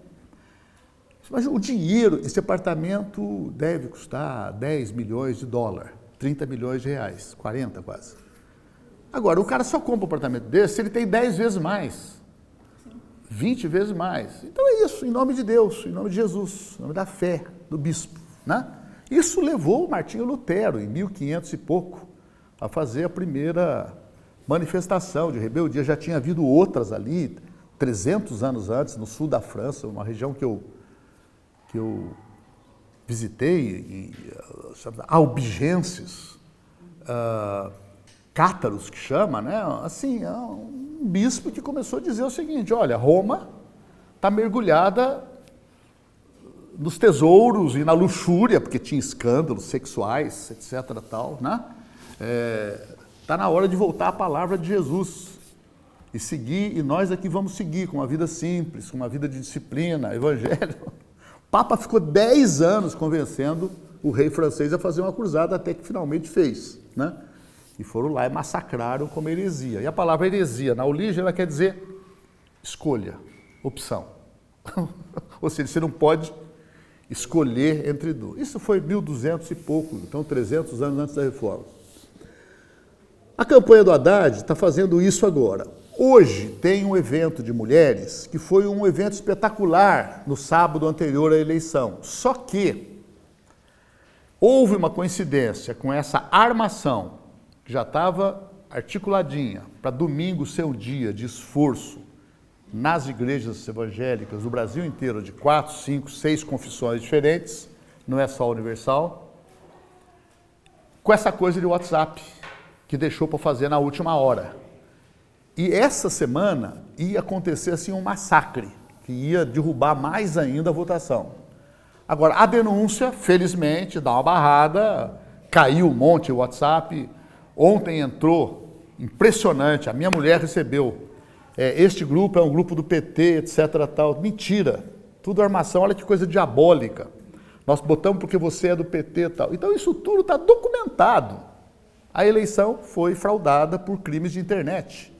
Mas o dinheiro, esse apartamento deve custar 10 milhões de dólares, 30 milhões de reais, 40 quase. Agora, o cara só compra um apartamento desse se ele tem 10 vezes mais, 20 vezes mais. Então é isso, em nome de Deus, em nome de Jesus, em nome da fé do bispo, né? Isso levou o Martinho Lutero, em 1500 e pouco, a fazer a primeira manifestação de rebeldia. Já tinha havido outras ali, 300 anos antes, no sul da França, uma região que eu visitei, albigenses, cátaros que chama, né? Assim, é um bispo que começou a dizer o seguinte, olha, Roma está mergulhada nos tesouros e na luxúria, porque tinha escândalos sexuais, etc. Tal, né? Está na hora de voltar à palavra de Jesus e seguir, e nós aqui vamos seguir com uma vida simples, com uma vida de disciplina, evangelho. O Papa ficou 10 anos convencendo o rei francês a fazer uma cruzada, até que finalmente fez, né? E foram lá e massacraram como heresia. E a palavra heresia, na origem, ela quer dizer escolha, opção. Ou seja, você não pode escolher entre dois. Isso foi 1200 e pouco, então 300 anos antes da reforma. A campanha do Haddad está fazendo isso agora. Hoje tem um evento de mulheres que foi um evento espetacular no sábado anterior à eleição. Só que houve uma coincidência com essa armação, que já estava articuladinha, para domingo ser um dia de esforço nas igrejas evangélicas do Brasil inteiro, de 4, 5, 6 confissões diferentes, não é só universal, com essa coisa de WhatsApp, que deixou para fazer na última hora. E essa semana ia acontecer assim um massacre, que ia derrubar mais ainda a votação. Agora, a denúncia, felizmente, dá uma barrada, caiu um monte o WhatsApp. Ontem entrou, impressionante, a minha mulher recebeu, este grupo é um grupo do PT, etc. Tal. Mentira, tudo armação, olha que coisa diabólica. Nós botamos porque você é do PT e tal. Então isso tudo está documentado. A eleição foi fraudada por crimes de internet.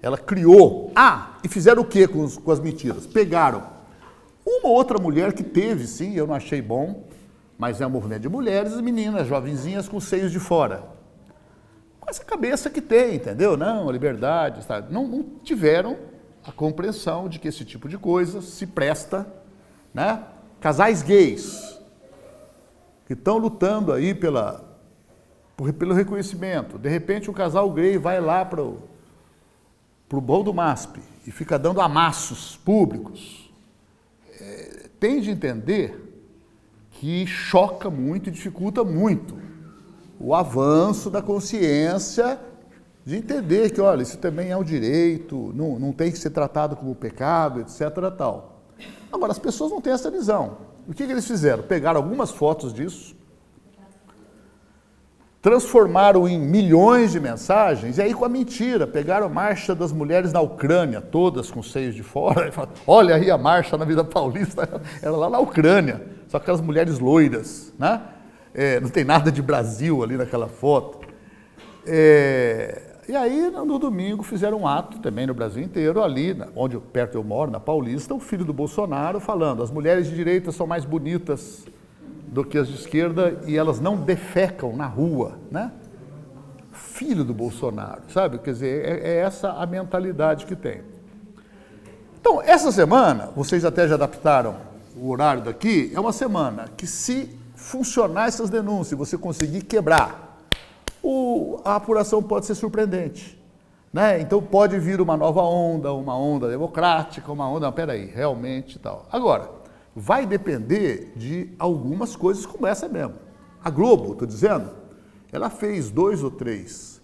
Ela criou. E fizeram o quê com as mentiras? Pegaram uma outra mulher que teve, sim, eu não achei bom, mas é um movimento de mulheres, meninas, jovenzinhas com seios de fora. Com essa cabeça que tem, entendeu? Não, a liberdade, sabe? Não tiveram a compreensão de que esse tipo de coisa se presta, né? Casais gays que estão lutando aí pelo reconhecimento. De repente, um casal gay vai lá para o bom do MASP e fica dando amassos públicos. Tem de entender que choca muito e dificulta muito o avanço da consciência de entender que, olha, isso também é um direito, não tem que ser tratado como pecado, etc. Tal. Agora, as pessoas não têm essa visão. O que eles fizeram? Pegaram algumas fotos disso, transformaram em milhões de mensagens, e aí com a mentira, pegaram a marcha das mulheres na Ucrânia, todas com seios de fora, e falaram, olha aí a marcha na Vida Paulista, era lá na Ucrânia, só aquelas mulheres loiras, né? Não tem nada de Brasil ali naquela foto. E aí, no domingo, fizeram um ato também no Brasil inteiro, ali, onde perto eu moro, na Paulista, o filho do Bolsonaro falando, as mulheres de direita são mais bonitas do que as de esquerda e elas não defecam na rua, né? Filho do Bolsonaro, sabe? Quer dizer, é essa a mentalidade que tem. Então, essa semana, vocês até já adaptaram o horário daqui, é uma semana que se funcionar essas denúncias, você conseguir quebrar, a apuração pode ser surpreendente, né? Então pode vir uma nova onda, uma onda democrática, uma onda, peraí, realmente e tal. Agora, vai depender de algumas coisas como essa mesmo. A Globo, estou dizendo, ela fez 2 ou 3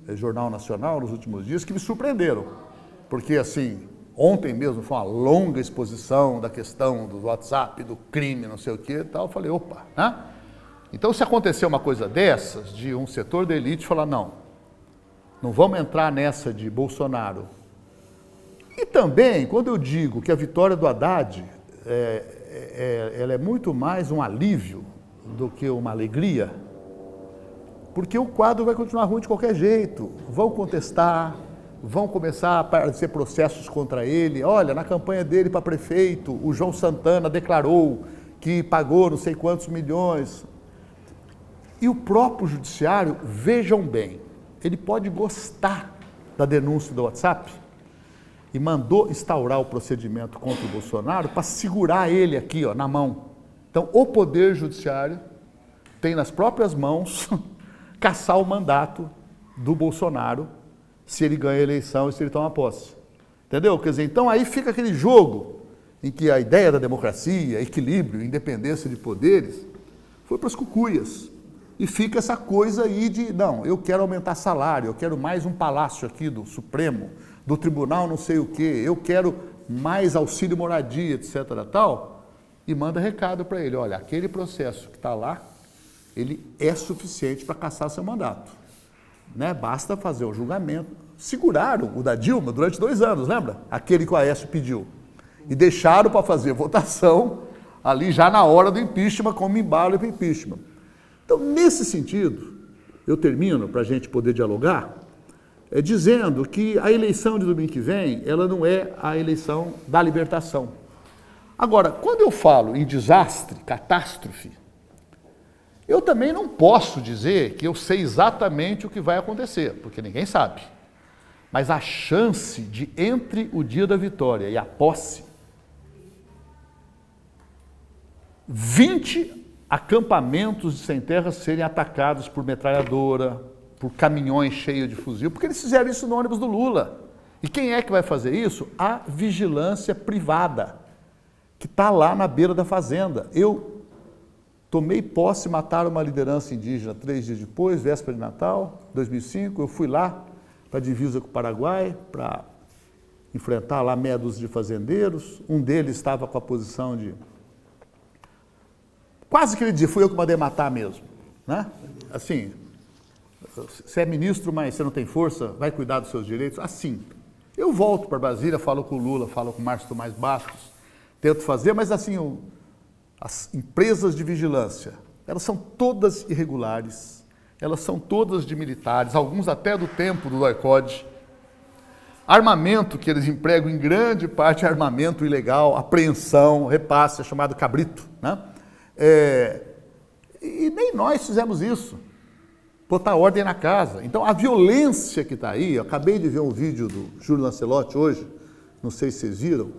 Jornal Nacional nos últimos dias que me surpreenderam, porque assim, ontem mesmo foi uma longa exposição da questão do WhatsApp, do crime, não sei o que e tal, eu falei, opa, né? Então, se acontecer uma coisa dessas, de um setor da elite falar, não vamos entrar nessa de Bolsonaro. E também, quando eu digo que a vitória do Haddad, ela é muito mais um alívio do que uma alegria, porque o quadro vai continuar ruim de qualquer jeito. Vão contestar, vão começar a aparecer processos contra ele. Olha, na campanha dele para prefeito, o João Santana declarou que pagou não sei quantos milhões. E o próprio judiciário, vejam bem, ele pode gostar da denúncia do WhatsApp e mandou instaurar o procedimento contra o Bolsonaro para segurar ele aqui, ó, na mão. Então, o Poder Judiciário tem nas próprias mãos caçar o mandato do Bolsonaro se ele ganha a eleição e se ele toma posse. Entendeu? Quer dizer, então aí fica aquele jogo em que a ideia da democracia, equilíbrio, independência de poderes, foi para as cucuias. E fica essa coisa aí de, não, eu quero aumentar salário, eu quero mais um palácio aqui do Supremo, do Tribunal não sei o quê, eu quero mais auxílio moradia, etc. tal, e manda recado para ele, olha, aquele processo que está lá, ele é suficiente para cassar seu mandato. Né? Basta fazer o julgamento. Seguraram o da Dilma durante 2 anos, lembra? Aquele que o Aécio pediu. E deixaram para fazer votação ali já na hora do impeachment, como embalo para impeachment. Então, nesse sentido, eu termino para a gente poder dialogar, dizendo que a eleição de domingo que vem, ela não é a eleição da libertação. Agora, quando eu falo em desastre, catástrofe, eu também não posso dizer que eu sei exatamente o que vai acontecer, porque ninguém sabe. Mas a chance de, entre o dia da vitória e a posse, 20 acampamentos de sem terra serem atacados por metralhadora, por caminhões cheios de fuzil, porque eles fizeram isso no ônibus do Lula. E quem é que vai fazer isso? A vigilância privada, que está lá na beira da fazenda. Eu tomei posse, mataram uma liderança indígena 3 dias depois, véspera de Natal, 2005, eu fui lá para a divisa com o Paraguai, para enfrentar lá meia dúzia de fazendeiros, um deles estava com a posição de... Quase que ele dizia, fui eu que mandei matar mesmo, né? Assim, você é ministro, mas você não tem força, vai cuidar dos seus direitos, assim. Eu volto para Brasília, falo com o Lula, falo com o Márcio Tomás Bastos, tento fazer, mas assim, as empresas de vigilância, elas são todas irregulares, elas são todas de militares, alguns até do tempo do DOI-CODE. Armamento que eles empregam em grande parte é armamento ilegal, apreensão, repasse, é chamado cabrito, né? E nem nós fizemos isso, botar ordem na casa. Então, a violência que está aí, eu acabei de ver um vídeo do Júlio Lancelotti hoje, não sei se vocês viram,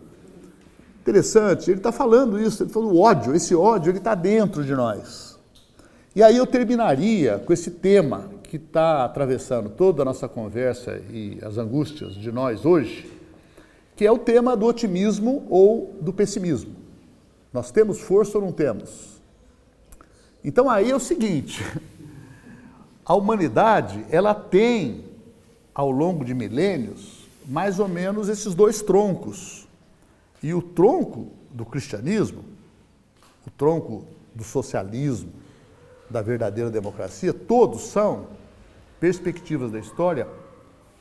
interessante, ele está falando isso, ele falou o ódio, esse ódio, ele está dentro de nós. E aí eu terminaria com esse tema que está atravessando toda a nossa conversa e as angústias de nós hoje, que é o tema do otimismo ou do pessimismo. Nós temos força ou não temos? Então aí é o seguinte, a humanidade, ela tem, ao longo de milênios, mais ou menos esses dois troncos. E o tronco do cristianismo, o tronco do socialismo, da verdadeira democracia, todos são perspectivas da história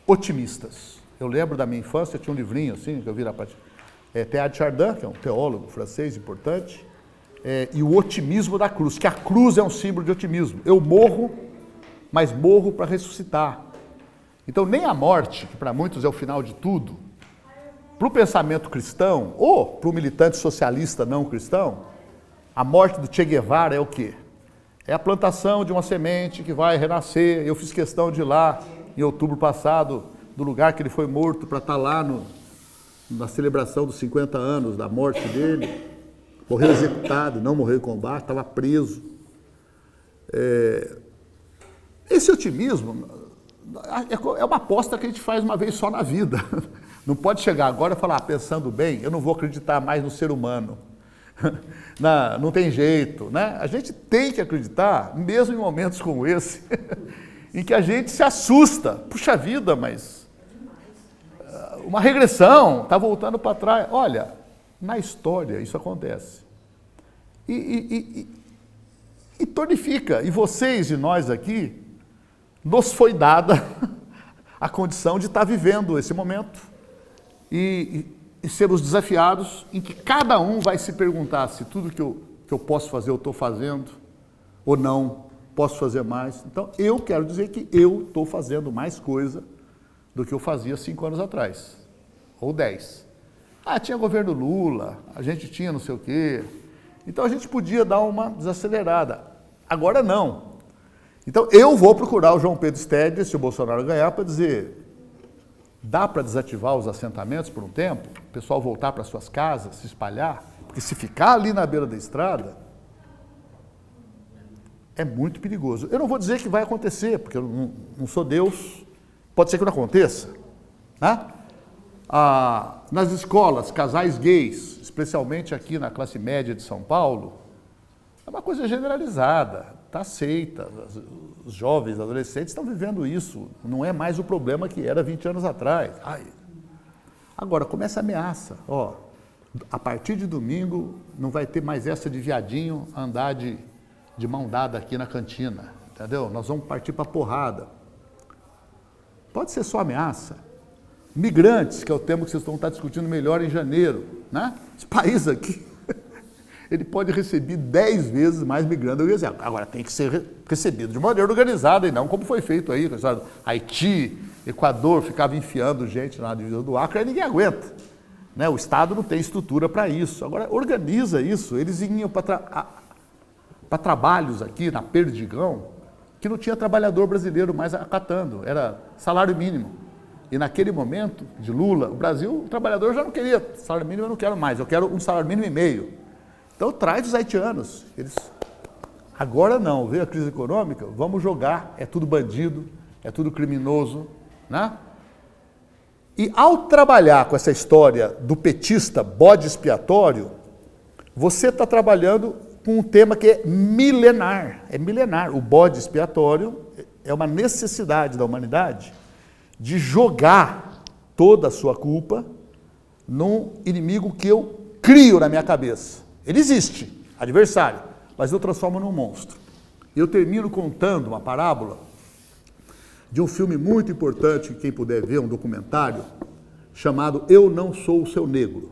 otimistas. Eu lembro da minha infância, tinha um livrinho assim, que eu vi na parte... Teilhard de Chardin, que é um teólogo francês importante, e o otimismo da cruz, que a cruz é um símbolo de otimismo. Eu morro, mas morro para ressuscitar. Então, nem a morte, que para muitos é o final de tudo, para o pensamento cristão, ou para o militante socialista não cristão, a morte do Che Guevara é o quê? É a plantação de uma semente que vai renascer. Eu fiz questão de ir lá, em outubro passado, do lugar que ele foi morto, para estar lá na celebração dos 50 anos da morte dele. Morreu executado, não morreu em combate, estava preso. Esse otimismo é uma aposta que a gente faz uma vez só na vida. Não pode chegar agora e falar, pensando bem, eu não vou acreditar mais no ser humano. Não tem jeito, né? A gente tem que acreditar, mesmo em momentos como esse, em que a gente se assusta. Puxa vida, mas uma regressão, está voltando para trás. Olha, na história isso acontece. E tonifica. E vocês e nós aqui, nos foi dada a condição de estar vivendo esse momento e sermos desafiados em que cada um vai se perguntar se tudo que eu posso fazer eu estou fazendo ou não, posso fazer mais. Então, eu quero dizer que eu estou fazendo mais coisa do que eu fazia 5 anos atrás, ou 10. Tinha governo Lula, a gente tinha não sei o quê. Então, a gente podia dar uma desacelerada. Agora, não. Então, eu vou procurar o João Pedro Stedley, se o Bolsonaro ganhar, para dizer, dá para desativar os assentamentos por um tempo? O pessoal voltar para suas casas, se espalhar? Porque se ficar ali na beira da estrada, é muito perigoso. Eu não vou dizer que vai acontecer, porque eu não sou Deus. Pode ser que não aconteça. Né? Nas escolas, casais gays, especialmente aqui na classe média de São Paulo, é uma coisa generalizada, está aceita. Os jovens, adolescentes estão vivendo isso. Não é mais o problema que era 20 anos atrás. Agora, começa a ameaça. A partir de domingo, não vai ter mais essa de viadinho andar de mão dada aqui na cantina. Entendeu? Nós vamos partir para a porrada. Pode ser só ameaça. Migrantes, que é o tema que vocês vão estar discutindo melhor em janeiro. Né? Esse país aqui, ele pode receber 10 vezes mais migrantes. Agora, tem que ser recebido de maneira organizada e não como foi feito aí. Haiti, Equador, ficava enfiando gente na divisa do Acre, aí ninguém aguenta. Né? O Estado não tem estrutura para isso. Agora, organiza isso. Eles iam para trabalhos aqui, na Perdigão, que não tinha trabalhador brasileiro mais acatando. Era salário mínimo. E naquele momento de Lula, o Brasil, o trabalhador já não queria salário mínimo, eu não quero mais, eu quero um salário mínimo e meio. Então traz os haitianos. Agora não, veio a crise econômica, vamos jogar, é tudo bandido, é tudo criminoso. Né? E ao trabalhar com essa história do petista bode expiatório, você está trabalhando com um tema que é milenar. É milenar. O bode expiatório é uma necessidade da humanidade de jogar toda a sua culpa num inimigo que eu crio na minha cabeça. Ele existe, adversário, mas eu transformo num monstro. Eu termino contando uma parábola de um filme muito importante, que quem puder ver, um documentário, chamado Eu Não Sou o Seu Negro.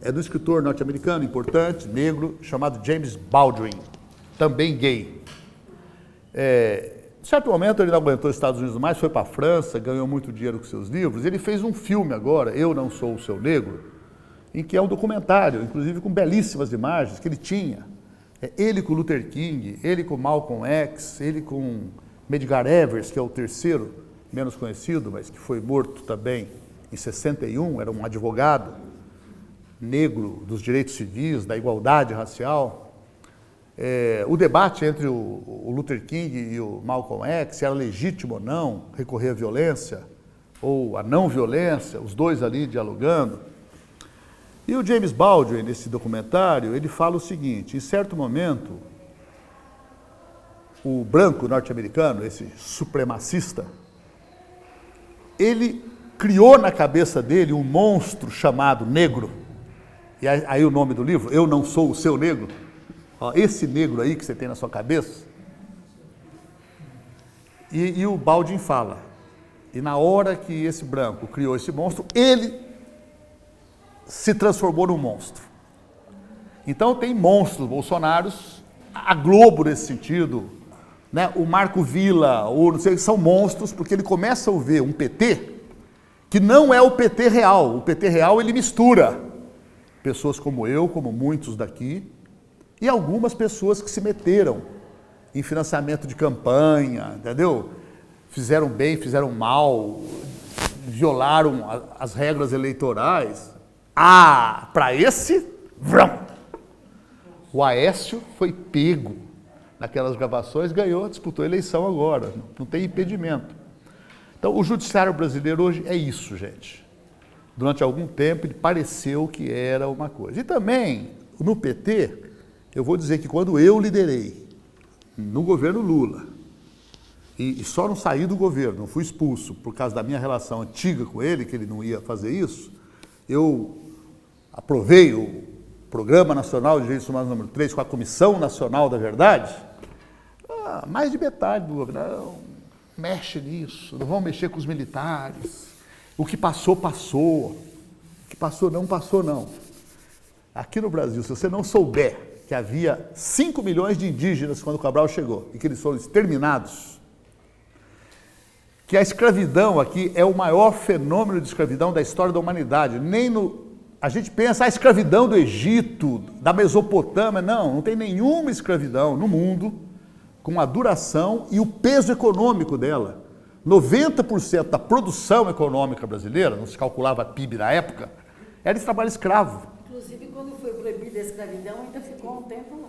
É do escritor norte-americano importante, negro, chamado James Baldwin, também gay. Em certo momento ele não aguentou os Estados Unidos mais, foi para a França, ganhou muito dinheiro com seus livros. Ele fez um filme agora, Eu Não Sou o Seu Negro, em que é um documentário, inclusive com belíssimas imagens que ele tinha. Ele com Luther King, ele com Malcolm X, ele com Medgar Evers, que é o terceiro menos conhecido, mas que foi morto também em 61, era um advogado negro dos direitos civis, da igualdade racial. O debate entre o Luther King e o Malcolm X, se era legítimo ou não recorrer à violência, ou à não violência, os dois ali dialogando. E o James Baldwin, nesse documentário, ele fala o seguinte: em certo momento, o branco norte-americano, esse supremacista, ele criou na cabeça dele um monstro chamado negro. E aí o nome do livro, Eu Não Sou o Seu Negro. Ó, esse negro aí que você tem na sua cabeça. E o Baldwin fala, e na hora que esse branco criou esse monstro, ele se transformou num monstro. Então tem monstros bolsonaros, a Globo nesse sentido, né? O Marco Villa, ou não sei, são monstros, porque ele começa a ver um PT que não é o PT real. O PT real ele mistura pessoas como eu, como muitos daqui, e algumas pessoas que se meteram em financiamento de campanha, entendeu? Fizeram bem, fizeram mal, violaram as regras eleitorais. Ah, para esse, vrão! O Aécio foi pego naquelas gravações, ganhou, disputou a eleição agora, não tem impedimento. Então, o judiciário brasileiro hoje é isso, gente. Durante algum tempo, ele pareceu que era uma coisa. E também, no PT, eu vou dizer que quando eu liderei, no governo Lula, e só não saí do governo, não fui expulso por causa da minha relação antiga com ele, que ele não ia fazer isso, eu aprovei o Programa Nacional de Direitos Humanos número 3 com a Comissão Nacional da Verdade. Mais de metade do governo, não, mexe nisso, não vão mexer com os militares. O que passou, passou. O que passou, não. Aqui no Brasil, se você não souber que havia 5 milhões de indígenas quando o Cabral chegou e que eles foram exterminados, que a escravidão aqui é o maior fenômeno de escravidão da história da humanidade. A gente pensa a escravidão do Egito, da Mesopotâmia. Não tem nenhuma escravidão no mundo com a duração e o peso econômico dela. 90% da produção econômica brasileira, não se calculava PIB na época, era de trabalho escravo. Inclusive, quando foi proibida a escravidão, ainda ficou um tempo...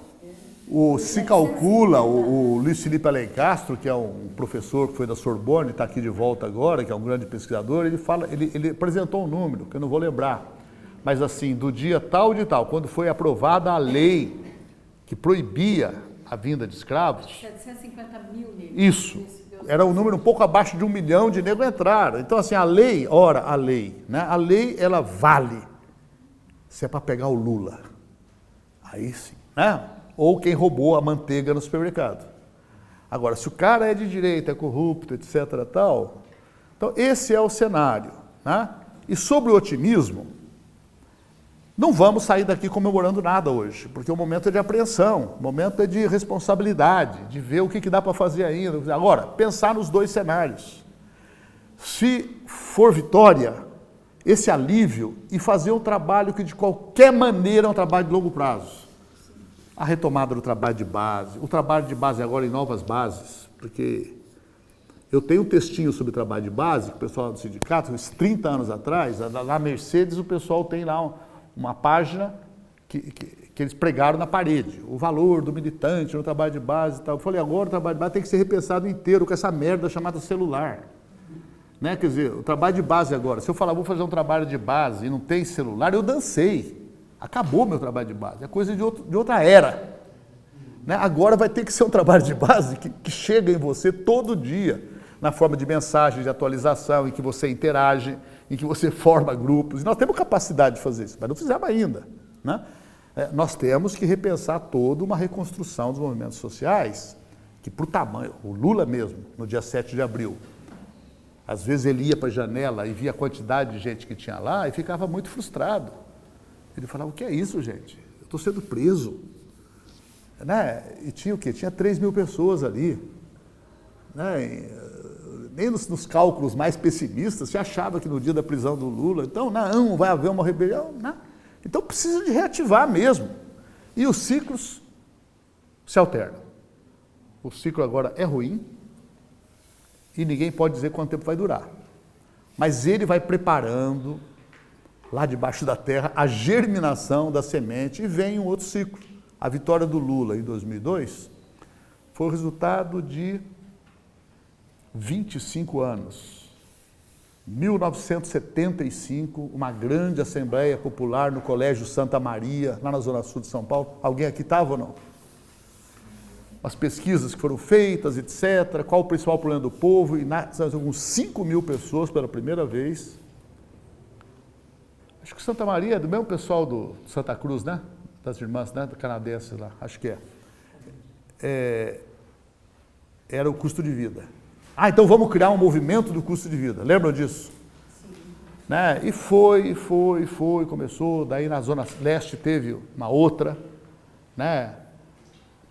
Se calcula, o Luiz Felipe Alencastro, que é um professor que foi da Sorbonne, está aqui de volta agora, que é um grande pesquisador, ele apresentou um número, que eu não vou lembrar, mas assim, do dia tal de tal, quando foi aprovada a lei que proibia a vinda de escravos... 750 mil negros. Isso. Era um número um pouco abaixo de 1 milhão de negros entraram. Então, assim, a lei, né? A lei, ela vale se é para pegar o Lula. Aí sim, né? Ou quem roubou a manteiga no supermercado. Agora, se o cara é de direita, é corrupto, etc. tal, então esse é o cenário, né? E sobre o otimismo, não vamos sair daqui comemorando nada hoje, porque o momento é de apreensão, o momento é de responsabilidade, de ver o que dá para fazer ainda. Agora, pensar nos dois cenários. Se for vitória, esse alívio e fazer um trabalho que de qualquer maneira é um trabalho de longo prazo. A retomada do trabalho de base, o trabalho de base agora em novas bases, porque eu tenho um textinho sobre trabalho de base, que o pessoal do sindicato, uns 30 anos atrás, na Mercedes o pessoal tem lá uma página que eles pregaram na parede, o valor do militante no trabalho de base e tal. Eu falei, agora o trabalho de base tem que ser repensado inteiro com essa merda chamada celular. Né? Quer dizer, o trabalho de base agora, se eu falar, vou fazer um trabalho de base e não tem celular, eu dancei. Acabou meu trabalho de base, é coisa de outra era. Né? Agora vai ter que ser um trabalho de base que chega em você todo dia, na forma de mensagem, de atualização, em que você interage, em que você forma grupos. E nós temos capacidade de fazer isso, mas não fizemos ainda. Né? Nós temos que repensar toda uma reconstrução dos movimentos sociais, que por tamanho, o Lula mesmo, no dia 7 de abril, às vezes ele ia para a janela e via a quantidade de gente que tinha lá e ficava muito frustrado. Ele falava, o que é isso, gente? Eu estou sendo preso. Né? E tinha o quê? Tinha 3 mil pessoas ali. Né? Nem nos cálculos mais pessimistas se achava que no dia da prisão do Lula, então não vai haver uma rebelião. Não. Então precisa de reativar mesmo. E os ciclos se alternam. O ciclo agora é ruim e ninguém pode dizer quanto tempo vai durar. Mas ele vai preparando, lá debaixo da terra, a germinação da semente e vem um outro ciclo. A vitória do Lula em 2002 foi o resultado de 25 anos. 1975, uma grande Assembleia Popular no Colégio Santa Maria, lá na Zona Sul de São Paulo. Alguém aqui estava ou não? as pesquisas que foram feitas, etc., qual o principal problema do povo, e nós alguns 5 mil pessoas pela primeira vez. Acho que Santa Maria é do mesmo pessoal do Santa Cruz, né? Das irmãs, né? Do canadense lá, acho que é. Era o custo de vida. Então vamos criar um movimento do custo de vida. Lembram disso? Sim. Né? E foi, começou, daí na Zona Leste teve uma outra, né?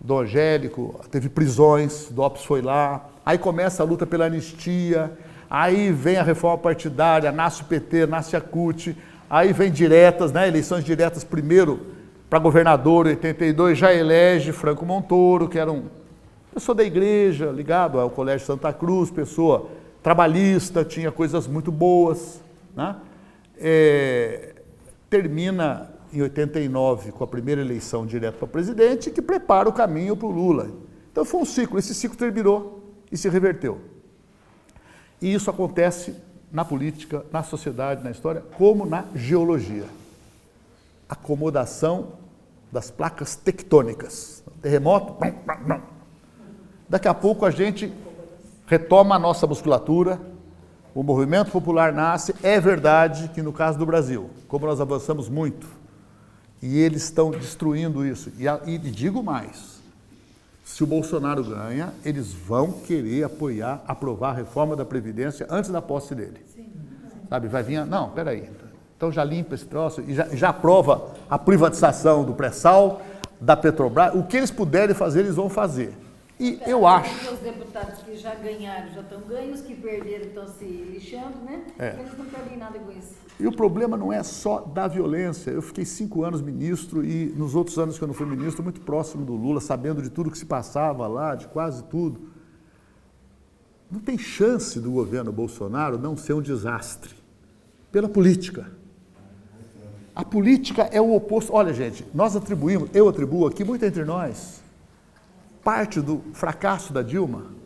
Do Angélico, teve prisões, DOPS foi lá, aí começa a luta pela anistia, aí vem a reforma partidária, nasce o PT, nasce a CUT, aí vem diretas, né, eleições diretas primeiro para governador, em 82 já elege Franco Montoro, que era pessoa da igreja, ligado ao Colégio Santa Cruz, pessoa trabalhista, tinha coisas muito boas, né? Termina em 89, com a primeira eleição direta para presidente, que prepara o caminho para o Lula. Então foi um ciclo, esse ciclo terminou e se reverteu. E isso acontece na política, na sociedade, na história, como na geologia. Acomodação das placas tectônicas. Terremoto, daqui a pouco a gente retoma a nossa musculatura, o movimento popular nasce. É verdade que no caso do Brasil, como nós avançamos muito, e eles estão destruindo isso. E digo mais, se o Bolsonaro ganha, eles vão querer aprovar a reforma da Previdência antes da posse dele. Sim. Sabe, vai vir, não, peraí, então já limpa esse troço e já aprova a privatização do pré-sal, da Petrobras, o que eles puderem fazer, eles vão fazer. E eu acho... Os deputados que já ganharam já estão ganhos, os que perderam estão se lixando, né? Eles não perdem nada com isso. E o problema não é só da violência. Eu fiquei 5 anos ministro e nos outros anos que eu não fui ministro, muito próximo do Lula, sabendo de tudo que se passava lá, de quase tudo. Não tem chance do governo Bolsonaro não ser um desastre. Pela política. A política é o oposto. Olha, gente, eu atribuo aqui, muito entre nós, parte do fracasso da Dilma,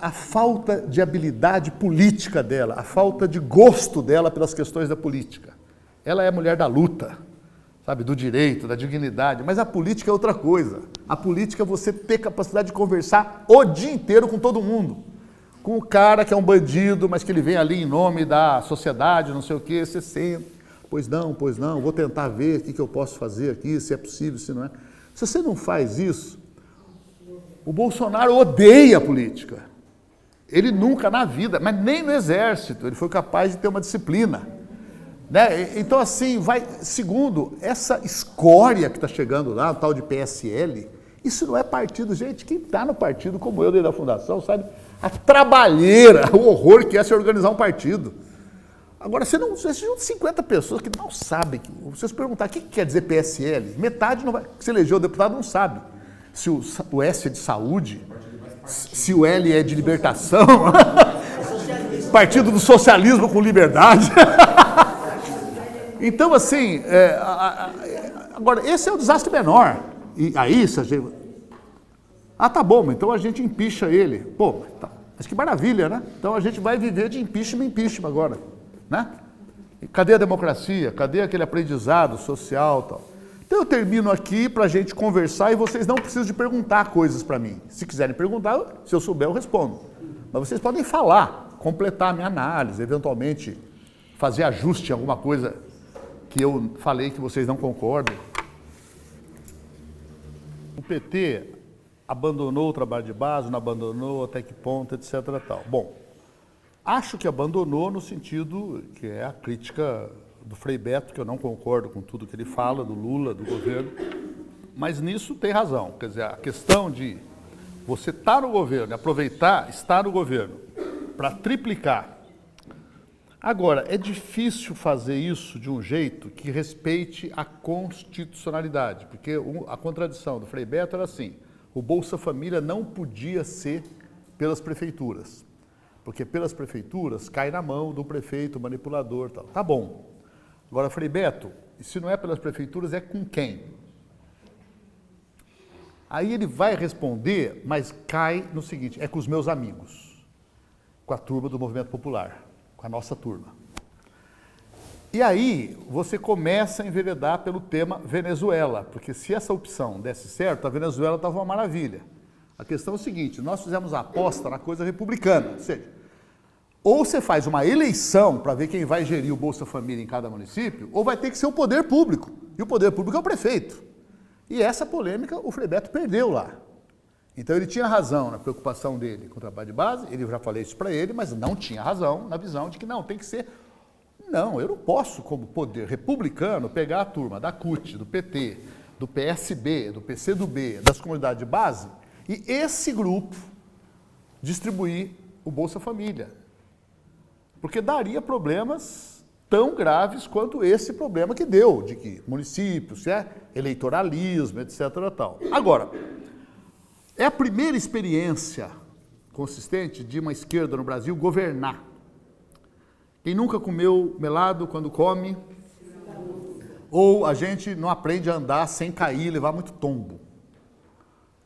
a falta de habilidade política dela, a falta de gosto dela pelas questões da política. Ela é mulher da luta, sabe, do direito, da dignidade, mas a política é outra coisa. A política é você ter capacidade de conversar o dia inteiro com todo mundo. Com o cara que é um bandido, mas que ele vem ali em nome da sociedade, não sei o quê, você senta, pois não, vou tentar ver o que eu posso fazer aqui, se é possível, se não é. Se você não faz isso, o Bolsonaro odeia a política. Ele nunca na vida, mas nem no exército, ele foi capaz de ter uma disciplina. Né? Então, assim, segundo, essa escória que está chegando lá, o tal de PSL, isso não é partido. Gente, quem está no partido, como eu, desde a fundação, sabe a trabalheira, o horror que é se organizar um partido. Agora, você junta 50 pessoas que não sabem. Vocês perguntar o que quer dizer PSL, metade não vai. Se elegeu o deputado não sabe. Se o S é de saúde, se o L é de libertação, partido do socialismo com liberdade. Então, assim, agora, esse é o desastre menor. E aí, se a gente... tá bom, então a gente impeacha ele. Pô, mas que maravilha, né? Então a gente vai viver de impeachment em impeachment agora. Né? E cadê a democracia? Cadê aquele aprendizado social e tal? Então eu termino aqui para a gente conversar e vocês não precisam de perguntar coisas para mim. Se quiserem perguntar, se eu souber, eu respondo. Mas vocês podem falar, completar a minha análise, eventualmente fazer ajuste em alguma coisa que eu falei que vocês não concordam. O PT abandonou o trabalho de base, não abandonou, até que ponto, etc. Tal. Bom, acho que abandonou no sentido que é a crítica do Frei Beto, que eu não concordo com tudo que ele fala, do Lula, do governo, mas nisso tem razão. Quer dizer, a questão de você estar no governo, aproveitar estar no governo para triplicar. Agora, é difícil fazer isso de um jeito que respeite a constitucionalidade, porque a contradição do Frei Beto era assim, o Bolsa Família não podia ser pelas prefeituras, porque pelas prefeituras cai na mão do prefeito manipulador e tal. Tá bom. Agora, Frei Beto, e se não é pelas prefeituras, é com quem? Aí ele vai responder, mas cai no seguinte, é com os meus amigos, com a turma do Movimento Popular, com a nossa turma. E aí você começa a enveredar pelo tema Venezuela, porque se essa opção desse certo, a Venezuela estava uma maravilha. A questão é o seguinte, nós fizemos a aposta na coisa republicana, ou seja, ou você faz uma eleição para ver quem vai gerir o Bolsa Família em cada município, ou vai ter que ser o poder público, e o poder público é o prefeito. E essa polêmica o Frei Beto perdeu lá. Então ele tinha razão na preocupação dele com o trabalho de base, ele já falei isso para ele, mas não tinha razão na visão de que não, tem que ser... Não, eu não posso, como poder republicano, pegar a turma da CUT, do PT, do PSB, do PCdoB, das comunidades de base, e esse grupo distribuir o Bolsa Família. Porque daria problemas tão graves quanto esse problema que deu, de que municípios, eleitoralismo, etc. Tal. Agora, é a primeira experiência consistente de uma esquerda no Brasil governar. Quem nunca comeu melado quando come? Ou a gente não aprende a andar sem cair, levar muito tombo.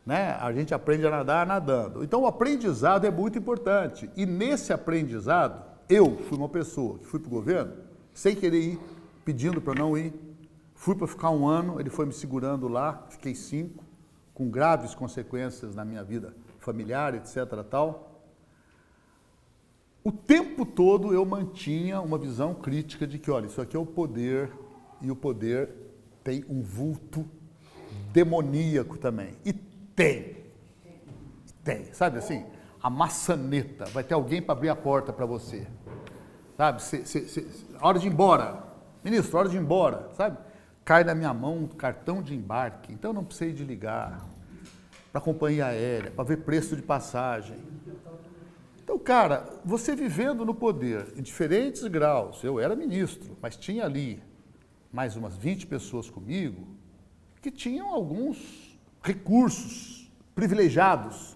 Né? A gente aprende a nadar nadando. Então o aprendizado é muito importante. E nesse aprendizado, eu fui uma pessoa que fui para o governo, sem querer ir, pedindo para não ir. Fui para ficar 1 ano, ele foi me segurando lá, fiquei 5, com graves consequências na minha vida familiar, etc. Tal. O tempo todo eu mantinha uma visão crítica de que, olha, isso aqui é o poder, e o poder tem um vulto demoníaco também. E tem, sabe assim? A maçaneta, vai ter alguém para abrir a porta para você. Sabe? Hora de ir embora, ministro, hora de ir embora, sabe? Cai na minha mão um cartão de embarque, então eu não precisei de ligar para a companhia aérea, para ver preço de passagem. Então, cara, você vivendo no poder em diferentes graus, eu era ministro, mas tinha ali mais umas 20 pessoas comigo que tinham alguns recursos privilegiados.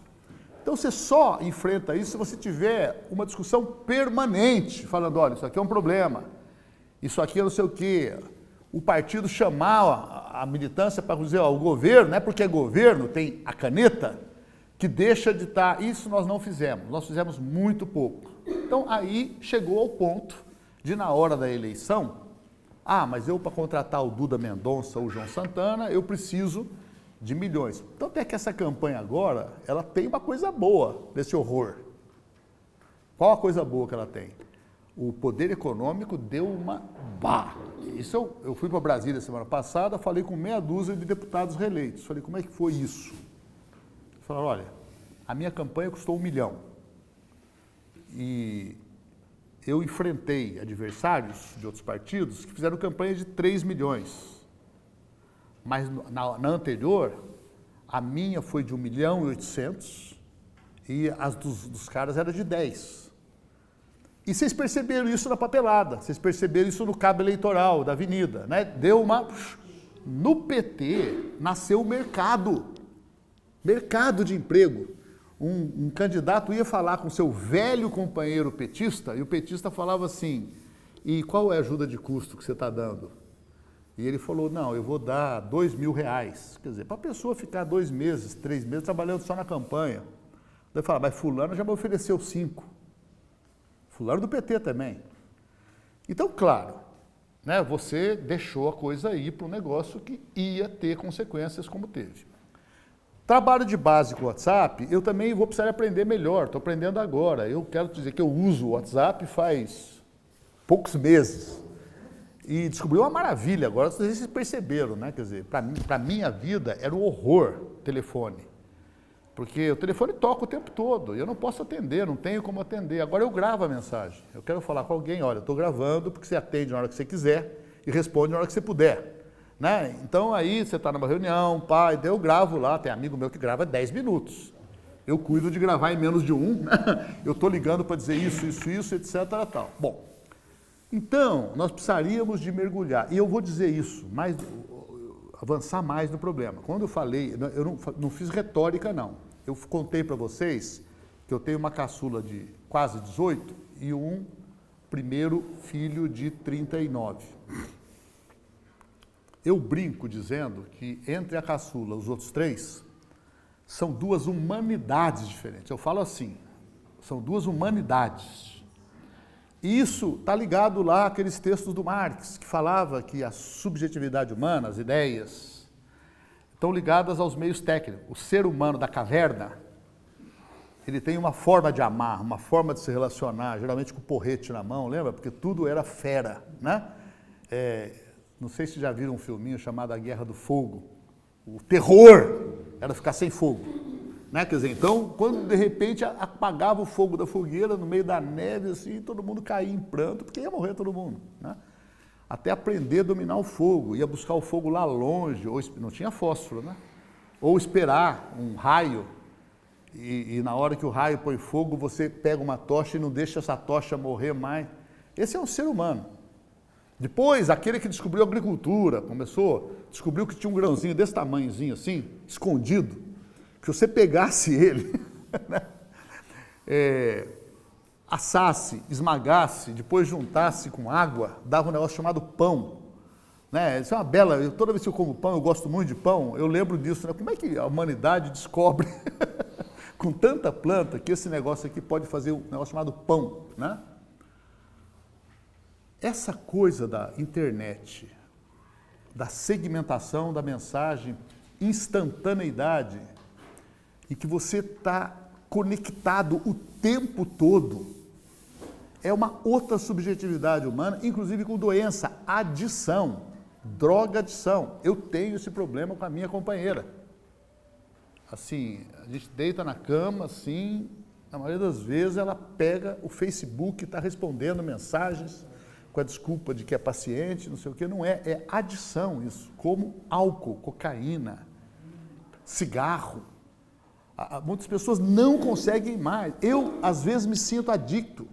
Então, você só enfrenta isso se você tiver uma discussão permanente, falando, olha, isso aqui é um problema, isso aqui é não sei o quê. O partido chamar a militância para dizer, ó, o governo, não é porque é governo, tem a caneta, que deixa de estar, isso nós não fizemos, nós fizemos muito pouco. Então aí chegou ao ponto de na hora da eleição, mas eu para contratar o Duda Mendonça ou o João Santana, eu preciso de milhões. Então até que essa campanha agora, ela tem uma coisa boa desse horror. Qual a coisa boa que ela tem? O poder econômico deu uma Isso eu fui para Brasília semana passada, falei com meia dúzia de deputados reeleitos, falei, como é que foi isso? Falaram, olha, a minha campanha custou 1 milhão e eu enfrentei adversários de outros partidos que fizeram campanha de 3 milhões. Mas na anterior, a minha foi de 1.800.000 e as dos caras era de 10. E vocês perceberam isso na papelada, vocês perceberam isso no cabo eleitoral da avenida, né? Deu uma... No PT nasceu o mercado de emprego. Um candidato ia falar com seu velho companheiro petista e o petista falava assim, e qual é a ajuda de custo que você está dando? E ele falou, não, eu vou dar R$2.000. Quer dizer, para a pessoa ficar 2 meses, 3 meses trabalhando só na campanha. Daí fala, mas fulano já me ofereceu 5. Fulano do PT também. Então, claro, né, você deixou a coisa ir para um negócio que ia ter consequências como teve. Trabalho de base com o WhatsApp, eu também vou precisar aprender melhor, estou aprendendo agora. Eu quero dizer que eu uso o WhatsApp faz poucos meses. E descobri uma maravilha agora, vocês perceberam, né? Quer dizer, para minha vida era um horror o telefone. Porque o telefone toca o tempo todo e eu não posso atender, não tenho como atender. Agora eu gravo a mensagem. Eu quero falar com alguém, olha, eu estou gravando porque você atende na hora que você quiser e responde na hora que você puder. Né? Então aí você está numa reunião, daí eu gravo lá, tem amigo meu que grava 10 minutos. Eu cuido de gravar em menos de 1, né? Eu estou ligando para dizer isso, etc. Tal. Bom, então nós precisaríamos de mergulhar, e eu vou dizer isso, avançar mais no problema. Quando eu falei, eu não fiz retórica não, eu contei para vocês que eu tenho uma caçula de quase 18 e um primeiro filho de 39. Eu brinco dizendo que entre a caçula e os outros 3, são 2 humanidades diferentes. Eu falo assim, são 2 humanidades. E isso está ligado lá àqueles textos do Marx, que falava que a subjetividade humana, as ideias, estão ligadas aos meios técnicos. O ser humano da caverna, ele tem uma forma de amar, uma forma de se relacionar, geralmente com o porrete na mão, lembra? Porque tudo era fera, né? Não sei se já viram um filminho chamado A Guerra do Fogo. O terror era ficar sem fogo. Né? Quer dizer, então, quando de repente apagava o fogo da fogueira no meio da neve, assim, todo mundo caía em pranto, porque ia morrer todo mundo. Né? Até aprender a dominar o fogo, ia buscar o fogo lá longe, ou não tinha fósforo, né? Ou esperar um raio, e na hora que o raio põe fogo, você pega uma tocha e não deixa essa tocha morrer mais. Esse é um ser humano. Depois, aquele que descobriu a agricultura, descobriu que tinha um grãozinho desse tamanhozinho assim, escondido, que você pegasse ele, né? Assasse, esmagasse, depois juntasse com água, dava um negócio chamado pão. Né? Isso é uma bela... Toda vez que eu como pão, eu gosto muito de pão, eu lembro disso. Né? Como é que a humanidade descobre, com tanta planta, que esse negócio aqui pode fazer um negócio chamado pão? Né? Essa coisa da internet, da segmentação da mensagem, instantaneidade, e que você está conectado o tempo todo, é uma outra subjetividade humana, inclusive com doença, adição, droga-adição. Eu tenho esse problema com a minha companheira. Assim, a gente deita na cama, assim, na maioria das vezes ela pega o Facebook e está respondendo mensagens com a desculpa de que é paciente, não sei o quê. Não é, é adição isso, como álcool, cocaína, cigarro. Muitas pessoas não conseguem mais. Eu, às vezes, me sinto adicto.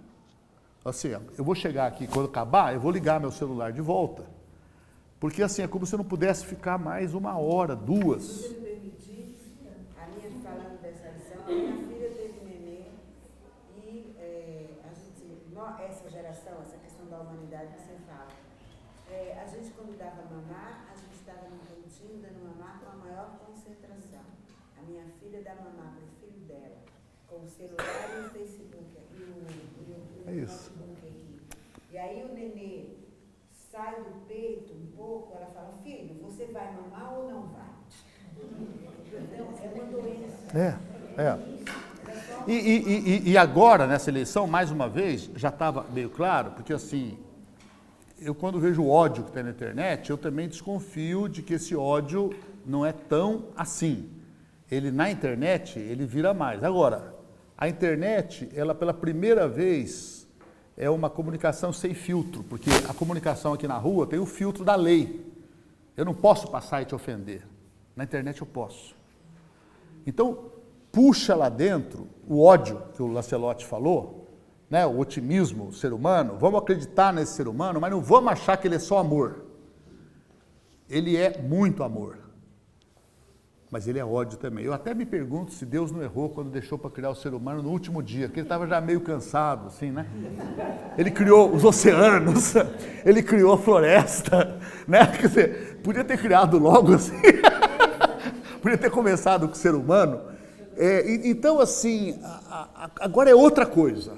Assim, eu vou chegar aqui, quando acabar, eu vou ligar meu celular de volta. Porque, assim, é como se eu não pudesse ficar mais 1 hora, 2. Se me permitir, a minha falando dessa lição, a minha filha teve neném e essa geração, essa questão da humanidade que você fala, a gente, quando dava mamar, a gente estava num cantinho dando mamar com a maior concentração. A minha filha dá mamar para o filho dela, com o celular e o Facebook, e o notebook aqui. E aí o nenê sai do peito um pouco, ela fala, filho, você vai mamar ou não vai? Então, é uma doença. E agora, nessa eleição, mais uma vez, já estava meio claro, porque assim, eu quando vejo o ódio que tem na internet, eu também desconfio de que esse ódio não é tão assim. Ele na internet, ele vira mais. Agora, a internet, ela pela primeira vez é uma comunicação sem filtro, porque a comunicação aqui na rua tem o filtro da lei. Eu não posso passar e te ofender. Na internet eu posso. Então, puxa lá dentro o ódio que o Lancelotti falou, né, o otimismo, o ser humano, vamos acreditar nesse ser humano, mas não vamos achar que ele é só amor. Ele é muito amor. Mas ele é ódio também. Eu até me pergunto se Deus não errou quando deixou para criar o ser humano no último dia, porque ele estava já meio cansado, assim, né? Ele criou os oceanos, ele criou a floresta, né? Quer dizer, podia ter criado logo assim, podia ter começado com o ser humano. Então, assim, agora é outra coisa.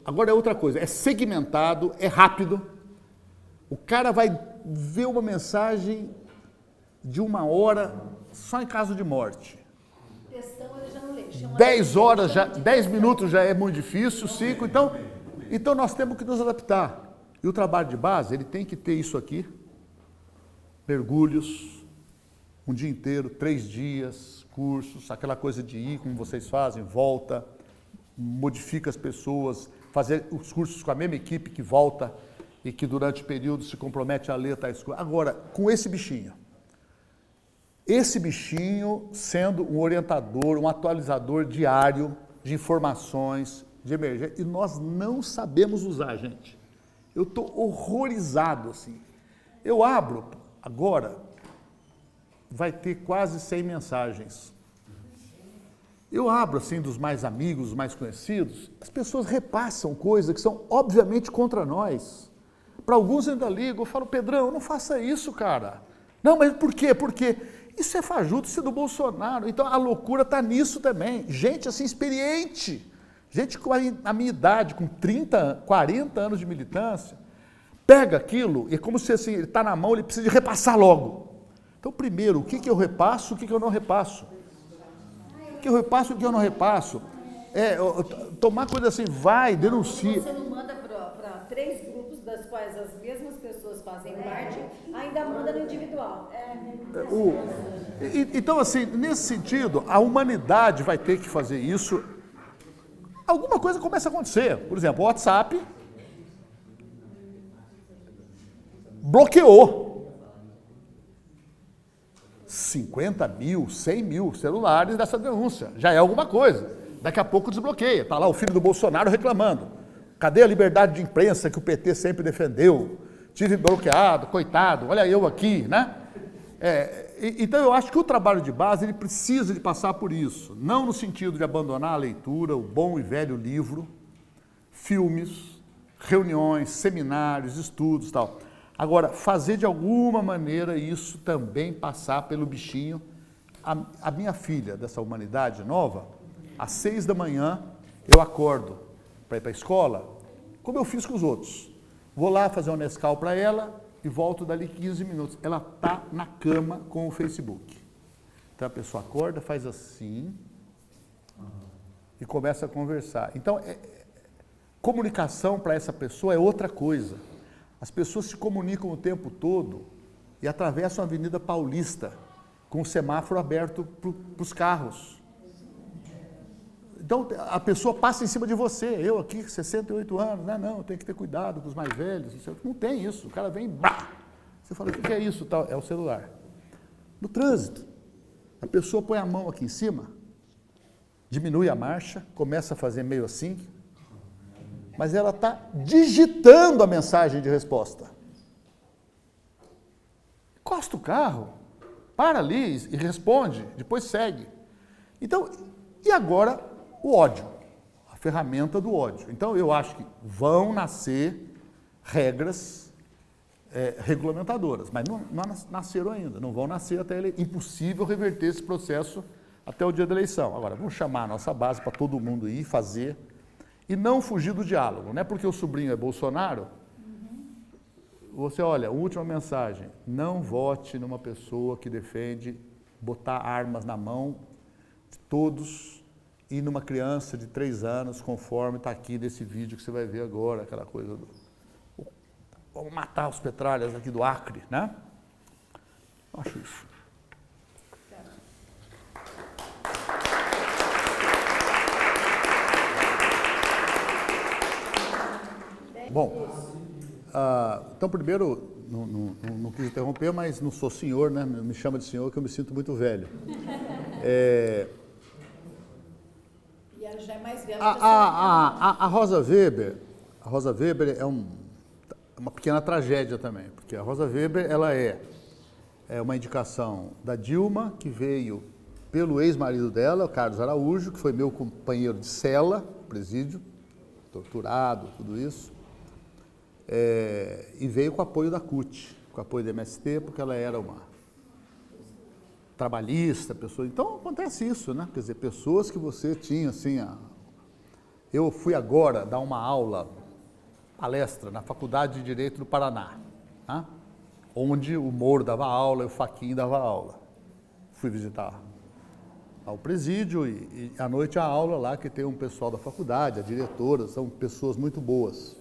Agora é outra coisa. É segmentado, é rápido. O cara vai ver uma mensagem de 1 hora só em caso de morte. Textão ele já não lê. 10 horas, 10 minutos já é muito difícil, 5, então nós temos que nos adaptar. E o trabalho de base, ele tem que ter isso aqui, mergulhos, um dia inteiro, 3 dias, cursos, aquela coisa de ir, como vocês fazem, volta, modifica as pessoas, fazer os cursos com a mesma equipe que volta e que durante o período se compromete a ler tais coisas. Agora, com esse bichinho sendo um orientador, um atualizador diário de informações, de emergência, e nós não sabemos usar, gente. Eu estou horrorizado, assim. Eu abro, agora, vai ter quase 100 mensagens. Eu abro, assim, dos mais amigos, dos mais conhecidos, as pessoas repassam coisas que são, obviamente, contra nós. Para alguns eu ainda ligo, eu falo, Pedrão, não faça isso, cara. Não, mas por quê? Porque isso é fajuto, isso é do Bolsonaro. Então a loucura está nisso também. Gente assim experiente, Gente com a minha idade, com 30, 40 anos de militância, pega aquilo e é como se assim, ele está na mão, ele precisa de repassar logo. Então, primeiro, o que eu repasso, o que eu não repasso? O que eu repasso, o que eu não repasso? Tomar coisa assim, vai, denuncia. Você não manda para 3 grupos, das quais as mesmas pessoas fazem parte, ainda manda no individual. Então, assim, nesse sentido, a humanidade vai ter que fazer isso. Alguma coisa começa a acontecer. Por exemplo, o WhatsApp bloqueou 50 mil, 100 mil celulares dessa denúncia. Já é alguma coisa. Daqui a pouco desbloqueia. Está lá o filho do Bolsonaro reclamando. Cadê a liberdade de imprensa que o PT sempre defendeu? Tive bloqueado, coitado, olha eu aqui, né? Então eu acho que o trabalho de base ele precisa de passar por isso. Não no sentido de abandonar a leitura, o bom e velho livro, filmes, reuniões, seminários, estudos e tal. Agora, fazer de alguma maneira isso também passar pelo bichinho. A minha filha dessa humanidade nova, às 6 da manhã, eu acordo para ir para a escola, como eu fiz com os outros. Vou lá fazer um Nescau para ela e volto dali 15 minutos. Ela está na cama com o Facebook. Então a pessoa acorda, faz assim e começa a conversar. Então, comunicação para essa pessoa é outra coisa. As pessoas se comunicam o tempo todo e atravessam a Avenida Paulista com o semáforo aberto para os carros. Então, a pessoa passa em cima de você. Eu aqui, 68 anos, não, tem que ter cuidado com os mais velhos. Não tem isso. O cara vem, bah! Você fala, o que é isso? É o celular. No trânsito, a pessoa põe a mão aqui em cima, diminui a marcha, começa a fazer meio assim, mas ela está digitando a mensagem de resposta. Encosta o carro, para ali e responde, depois segue. Então, e agora o ódio, a ferramenta do ódio. Então, eu acho que vão nascer regras regulamentadoras, mas não nasceram ainda, não vão nascer até impossível reverter esse processo até o dia da eleição. Agora, vamos chamar a nossa base para todo mundo ir fazer e não fugir do diálogo. Não é porque o sobrinho é Bolsonaro, você olha, última mensagem, não vote numa pessoa que defende botar armas na mão de todos e numa criança de 3 anos, conforme está aqui nesse vídeo que você vai ver agora, aquela coisa do... Vamos matar os petralhas aqui do Acre, né? Eu acho isso. Bom, então primeiro, não quis interromper, mas não sou senhor, né? Me chama de senhor que eu me sinto muito velho. E ela já é mais velha. A Rosa Weber é uma pequena tragédia também, porque a Rosa Weber ela é uma indicação da Dilma, que veio pelo ex-marido dela, o Carlos Araújo, que foi meu companheiro de cela, presídio, torturado, tudo isso. E veio com o apoio da CUT, com o apoio da MST, porque ela era uma trabalhista, pessoa. Então acontece isso, né? Quer dizer, pessoas que você tinha assim. Eu fui agora dar uma aula, palestra, na Faculdade de Direito do Paraná, né? Onde o Moro dava aula e o Fachin dava aula. Fui visitar ao presídio e à noite a aula lá, que tem um pessoal da faculdade, a diretora, são pessoas muito boas.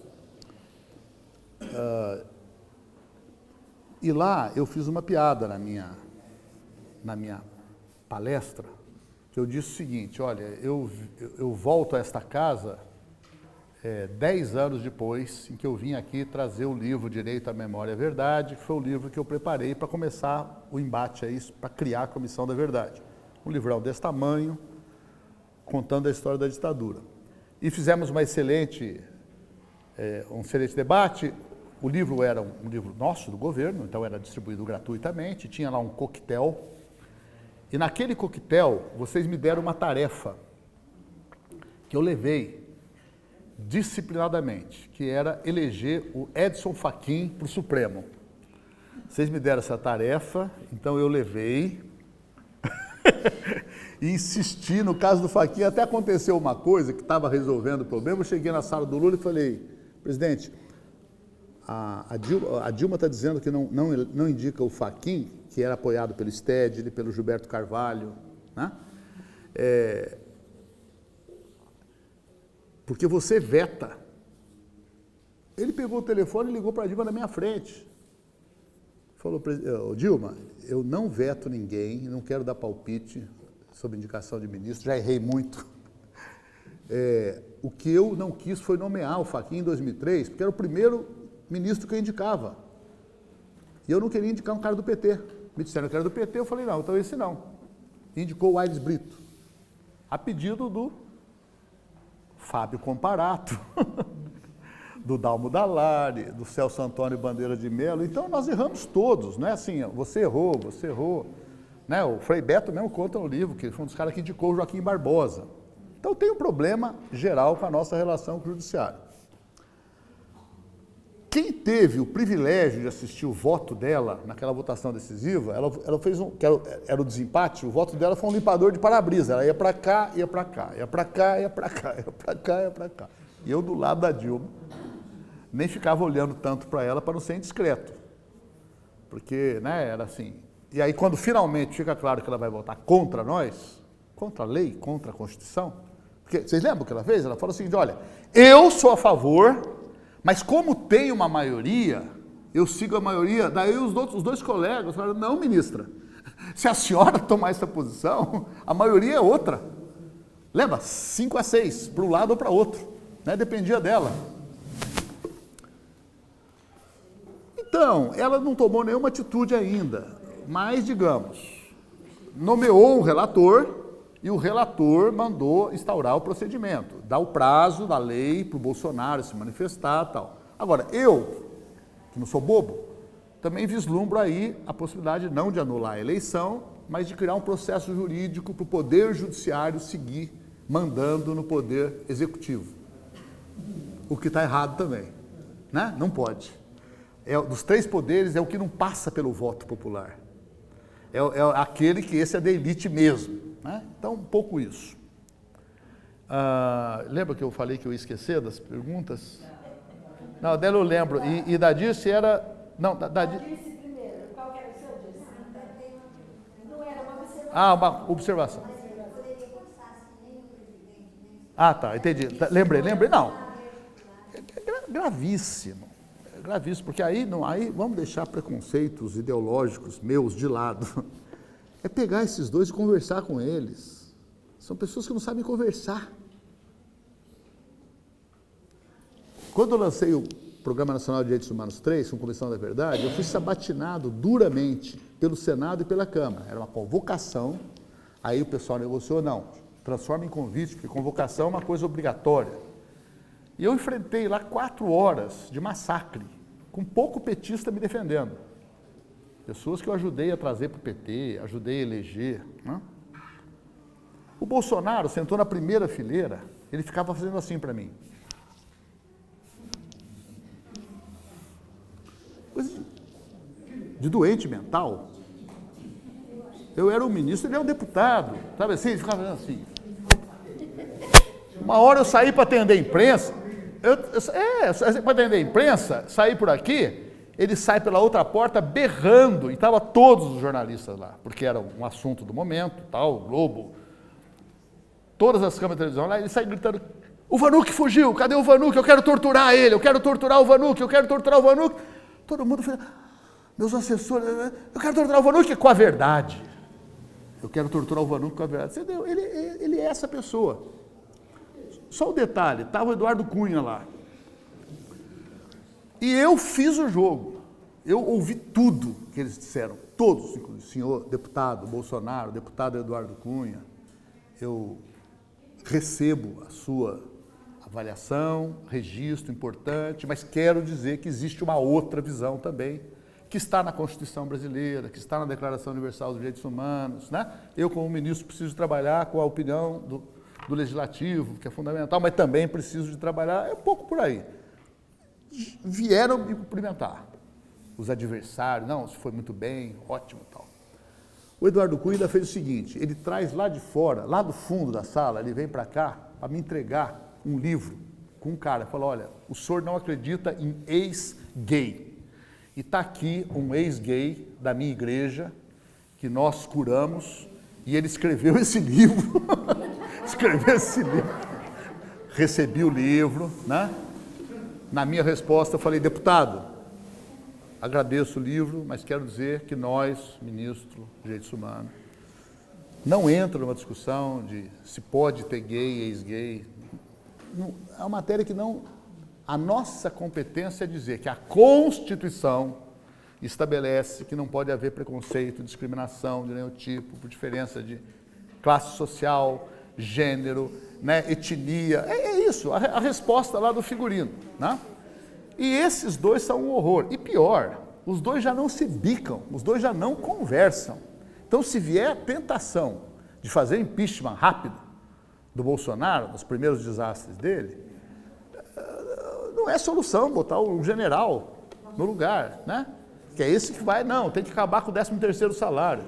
E lá eu fiz uma piada na minha palestra, que eu disse o seguinte, olha, eu volto a esta casa 10 anos depois, em que eu vim aqui trazer o livro Direito à Memória e à Verdade, que foi o livro que eu preparei para começar o embate aí, para criar a Comissão da Verdade. Um livrão desse tamanho, contando a história da ditadura. E fizemos um excelente debate. O livro era um livro nosso, do governo, então era distribuído gratuitamente, tinha lá um coquetel. E naquele coquetel, vocês me deram uma tarefa que eu levei disciplinadamente, que era eleger o Edson Fachin para o Supremo. Vocês me deram essa tarefa, então eu levei e insisti no caso do Fachin. Até aconteceu uma coisa que estava resolvendo o problema. Eu cheguei na sala do Lula e falei, presidente, a Dilma está dizendo que não indica o Fachin, que era apoiado pelo Stedley, pelo Gilberto Carvalho, né? Porque você veta. Ele pegou o telefone e ligou para a Dilma na minha frente. Falou, Dilma, eu não veto ninguém, não quero dar palpite sobre indicação de ministro, já errei muito. O que eu não quis foi nomear o Fachin em 2003, porque era o primeiro ministro que eu indicava. E eu não queria indicar um cara do PT. Me disseram que era do PT, eu falei, não, então esse não. Indicou o Aires Brito, a pedido do Fábio Comparato, do Dalmo Dallari, do Celso Antônio Bandeira de Mello. Então nós erramos todos, não é assim, você errou, né? O Frei Beto mesmo conta no livro, que foi um dos caras que indicou o Joaquim Barbosa. Então tem um problema geral com a nossa relação com o judiciário. Quem teve o privilégio de assistir o voto dela naquela votação decisiva, ela fez que era o desempate, o voto dela foi um limpador de para-brisa, ela ia para cá, ia para cá, ia para cá, ia para cá, ia para cá, ia para cá. E eu do lado da Dilma, nem ficava olhando tanto para ela para não ser indiscreto. Porque, né, era assim. E aí quando finalmente fica claro que ela vai votar contra nós, contra a lei, contra a Constituição, porque vocês lembram o que ela fez? Ela falou assim, olha, eu sou a favor, mas como tem uma maioria, eu sigo a maioria. Daí os dois colegas falaram, não, ministra, se a senhora tomar essa posição, a maioria é outra. Lembra? 5-6, para um lado ou para outro, né? Dependia dela. Então, ela não tomou nenhuma atitude ainda, mas, digamos, nomeou um relator e o relator mandou instaurar o procedimento, dar o prazo da lei para o Bolsonaro se manifestar e tal. Agora, eu, que não sou bobo, também vislumbro aí a possibilidade não de anular a eleição, mas de criar um processo jurídico para o Poder Judiciário seguir mandando no Poder Executivo. O que está errado também, né? Não pode. Dos três poderes, é o que não passa pelo voto popular. É aquele que esse é da elite mesmo, né? Então, um pouco isso. Lembra que eu falei que eu ia esquecer das perguntas? Não, dela eu lembro. E da Dirce era... Não, da Dirce primeiro. Qual que era o seu, Dirce? Não era uma observação. Uma observação. Tá, entendi. Lembrei. Não. É gravíssimo. Gravíssimo, porque aí vamos deixar preconceitos ideológicos meus de lado. É pegar esses dois e conversar com eles. São pessoas que não sabem conversar. Quando eu lancei o Programa Nacional de Direitos Humanos 3, com Comissão da Verdade, eu fui sabatinado duramente pelo Senado e pela Câmara. Era uma convocação, aí o pessoal negociou, não, transforma em convite, porque convocação é uma coisa obrigatória. E eu enfrentei lá 4 horas de massacre, com pouco petista me defendendo. Pessoas que eu ajudei a trazer para o PT, ajudei a eleger, né? O Bolsonaro sentou na primeira fileira, ele ficava fazendo assim para mim. Coisa de doente mental. Eu era um ministro, ele é um deputado, sabe assim? Ele ficava fazendo assim. Uma hora eu saí para atender a imprensa, para atender a imprensa, saí por aqui, ele sai pela outra porta berrando, e estavam todos os jornalistas lá, porque era um assunto do momento, tal, o Globo, todas as câmeras de televisão lá, ele sai gritando, o Vanuc fugiu, cadê o Vanuc? Eu quero torturar ele, eu quero torturar o Vanuc, eu quero torturar o Vanuc. Todo mundo fala, meus assessores, eu quero torturar o Vanuc com a verdade. Eu quero torturar o Vanuc com a verdade. Entendeu? Ele é essa pessoa. Só o detalhe, estava o Eduardo Cunha lá. E eu fiz o jogo. Eu ouvi tudo que eles disseram. Todos, inclusive, senhor deputado Bolsonaro, deputado Eduardo Cunha. Eu recebo a sua avaliação, registro importante, mas quero dizer que existe uma outra visão também, que está na Constituição brasileira, que está na Declaração Universal dos Direitos Humanos, né? Eu, como ministro, preciso trabalhar com a opinião do Legislativo, que é fundamental, mas também preciso de trabalhar, é um pouco por aí. Vieram me cumprimentar, os adversários, não, isso foi muito bem, ótimo e tal. O Eduardo Cunha ainda fez o seguinte, ele traz lá de fora, lá do fundo da sala, ele vem para cá para me entregar um livro com um cara. Falou, olha, o senhor não acredita em ex-gay. E está aqui um ex-gay da minha igreja, que nós curamos, e ele escreveu esse livro. Escreveu esse livro. Recebi o livro, né? Na minha resposta eu falei, deputado, agradeço o livro, mas quero dizer que nós, ministro de Direitos Humanos, não entra numa discussão de se pode ter gay, ex-gay. É uma matéria que não... A nossa competência é dizer que a Constituição estabelece que não pode haver preconceito, discriminação de nenhum tipo, por diferença de classe social, gênero, né, etnia. É isso, a resposta lá do figurino, né? E esses dois são um horror. E pior, os dois já não se bicam, os dois já não conversam. Então, se vier a tentação de fazer impeachment rápido do Bolsonaro, nos primeiros desastres dele, não é solução botar um general no lugar, né? Que é esse que vai, não, tem que acabar com o 13º salário.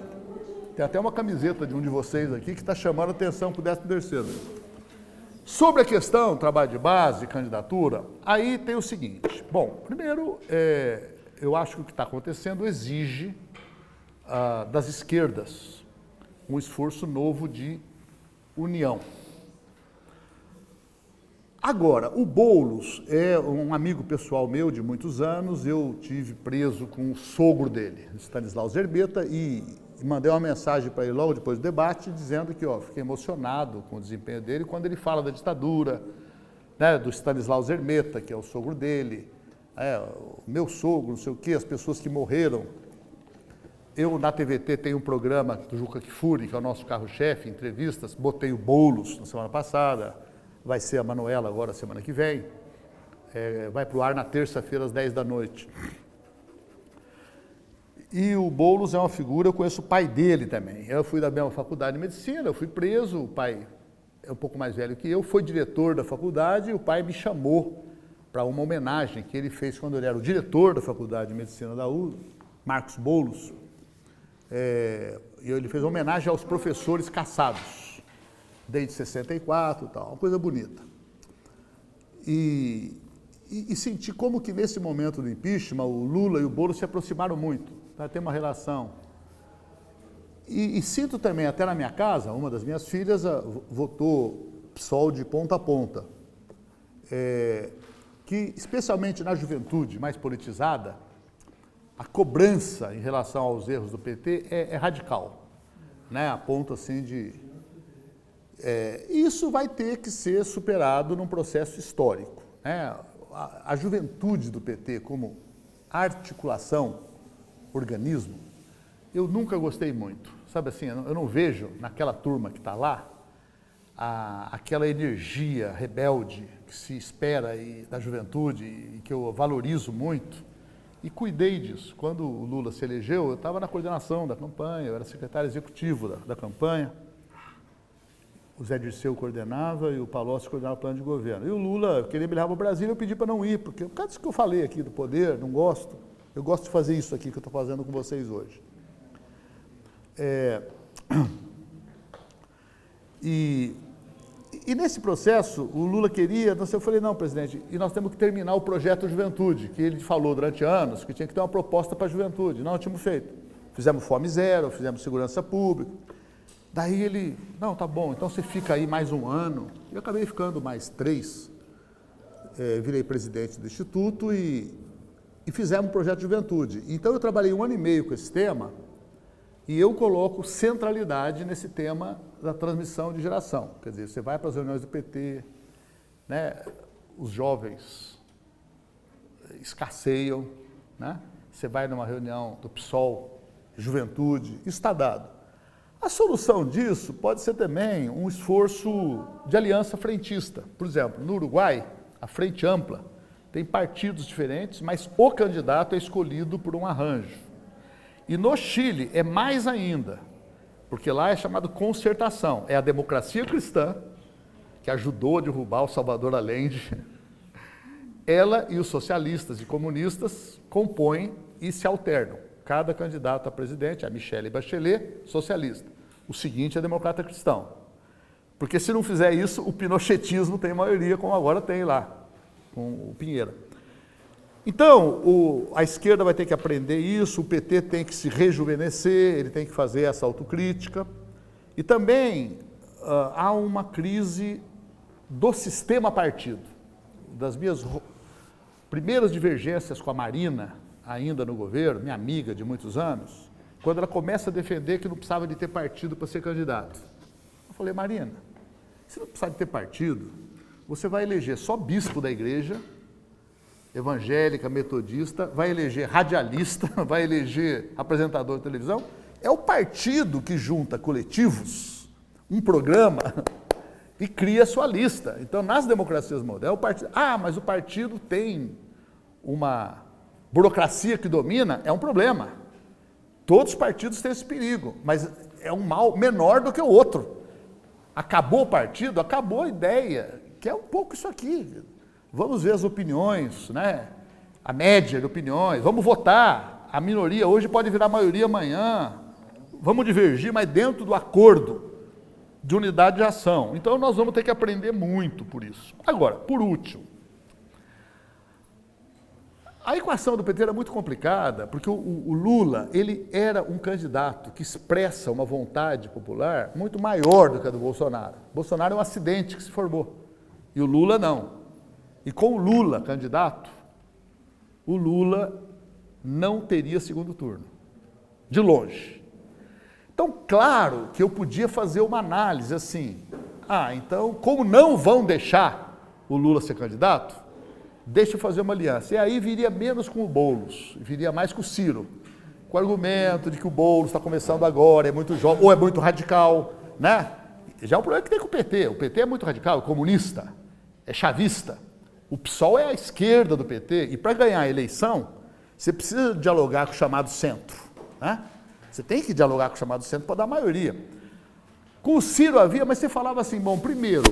Tem até uma camiseta de um de vocês aqui que está chamando a atenção para o 13º. Sobre a questão trabalho de base, candidatura, aí tem o seguinte. Bom, primeiro, eu acho que o que está acontecendo exige das esquerdas um esforço novo de união. Agora, o Boulos é um amigo pessoal meu de muitos anos, eu tive preso com o sogro dele, Stanislau Zerbetta, e mandei uma mensagem para ele logo depois do debate, dizendo que, fiquei emocionado com o desempenho dele, quando ele fala da ditadura, né, do Stanislau Zerbetta, que é o sogro dele, o meu sogro, não sei o quê, as pessoas que morreram. Eu, na TVT, tenho um programa do Juca Kfouri, que é o nosso carro-chefe, entrevistas, botei o Boulos na semana passada, vai ser a Manuela agora, semana que vem, vai para o ar na terça-feira, às 10 da noite. E o Boulos é uma figura, eu conheço o pai dele também. Eu fui da mesma faculdade de medicina, eu fui preso, o pai é um pouco mais velho que eu, foi diretor da faculdade e o pai me chamou para uma homenagem que ele fez quando ele era o diretor da faculdade de medicina da USP, Marcos Boulos. E ele fez uma homenagem aos professores caçados, desde 64 e tal, uma coisa bonita. E senti como que nesse momento do impeachment, o Lula e o Boulos se aproximaram muito, tá? Tem uma relação. E sinto também, até na minha casa, uma das minhas filhas votou PSOL de ponta a ponta, que especialmente na juventude mais politizada, a cobrança em relação aos erros do PT é radical, né? A ponto assim de... isso vai ter que ser superado num processo histórico, né? A juventude do PT como articulação, organismo, eu nunca gostei muito. Sabe assim, eu não vejo naquela turma que está lá aquela energia rebelde que se espera da juventude e que eu valorizo muito. E cuidei disso. Quando o Lula se elegeu, eu estava na coordenação da campanha, eu era secretário executivo da campanha. O Zé Dirceu coordenava e o Palocci coordenava o plano de governo. E o Lula queria me levar para o Brasil, eu pedi para não ir, porque por causa disso que eu falei aqui do poder, não gosto. Eu gosto de fazer isso aqui que eu estou fazendo com vocês hoje. E nesse processo, o Lula queria, eu falei, não, presidente, e nós temos que terminar o projeto Juventude, que ele falou durante anos, que tinha que ter uma proposta para a juventude. Não, tínhamos feito. Fizemos Fome Zero, fizemos Segurança Pública. Daí ele, não, tá bom, então você fica aí mais um ano. Eu acabei ficando mais 3, virei presidente do Instituto e fizemos um projeto de juventude. Então eu trabalhei 1 ano e meio com esse tema e eu coloco centralidade nesse tema da transmissão de geração. Quer dizer, você vai para as reuniões do PT, né, os jovens escasseiam, né? Você vai numa reunião do PSOL, juventude, isso está dado. A solução disso pode ser também um esforço de aliança frentista. Por exemplo, no Uruguai, a Frente Ampla tem partidos diferentes, mas o candidato é escolhido por um arranjo. E no Chile é mais ainda, porque lá é chamado concertação. É a democracia cristã, que ajudou a derrubar o Salvador Allende. Ela e os socialistas e comunistas compõem e se alternam. cada candidato a presidente, a Michelle Bachelet, socialista. O seguinte é democrata cristão. Porque se não fizer isso, o pinochetismo tem maioria, como agora tem lá, com o Pinheira. Então, a esquerda vai ter que aprender isso, o PT tem que se rejuvenescer, ele tem que fazer essa autocrítica. E também há uma crise do sistema partido. Das minhas primeiras divergências com a Marina, ainda no governo, minha amiga de muitos anos, quando ela começa a defender que não precisava de ter partido para ser candidato. Eu falei, Marina, se não precisar de ter partido, você vai eleger só bispo da igreja, evangélica, metodista, vai eleger radialista, vai eleger apresentador de televisão. É o partido que junta coletivos, um programa, e cria a sua lista. Então, nas democracias modernas, o partido... mas o partido tem uma burocracia que domina, é um problema. Todos os partidos têm esse perigo, mas é um mal menor do que o outro. Acabou o partido, acabou a ideia, que é um pouco isso aqui. Vamos ver as opiniões, né? A média de opiniões, vamos votar. A minoria hoje pode virar maioria amanhã. Vamos divergir, mas dentro do acordo de unidade de ação. Então nós vamos ter que aprender muito por isso. Agora, por último, a equação do PT era muito complicada, porque o Lula, ele era um candidato que expressa uma vontade popular muito maior do que a do Bolsonaro. O Bolsonaro é um acidente que se formou, e o Lula não. E com o Lula candidato, o Lula não teria segundo turno, de longe. Então, claro que eu podia fazer uma análise assim, então, como não vão deixar o Lula ser candidato, deixa eu fazer uma aliança. E aí viria menos com o Boulos, viria mais com o Ciro, com o argumento de que o Boulos está começando agora, é muito jovem, ou é muito radical, né? Já é um problema que tem com o PT. O PT é muito radical, é comunista, é chavista. O PSOL é a esquerda do PT, e para ganhar a eleição, você precisa dialogar com o chamado centro, né? Você tem que dialogar com o chamado centro para dar maioria. Com o Ciro havia, mas você falava assim, bom, primeiro,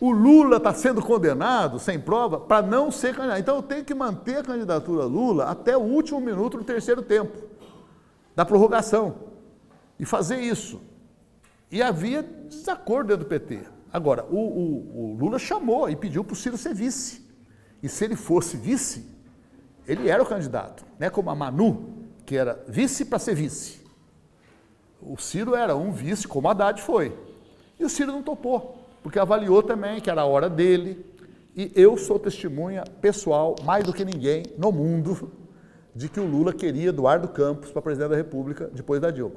o Lula está sendo condenado, sem prova, para não ser candidato. Então eu tenho que manter a candidatura Lula até o último minuto do terceiro tempo, da prorrogação, e fazer isso. E havia desacordo dentro do PT. Agora, o Lula chamou e pediu para o Ciro ser vice. E se ele fosse vice, ele era o candidato, né? Como a Manu, que era vice para ser vice. O Ciro era um vice, como a Haddad foi. E o Ciro não topou, porque avaliou também que era a hora dele. E eu sou testemunha pessoal, mais do que ninguém no mundo, de que o Lula queria Eduardo Campos para presidente da República depois da Dilma.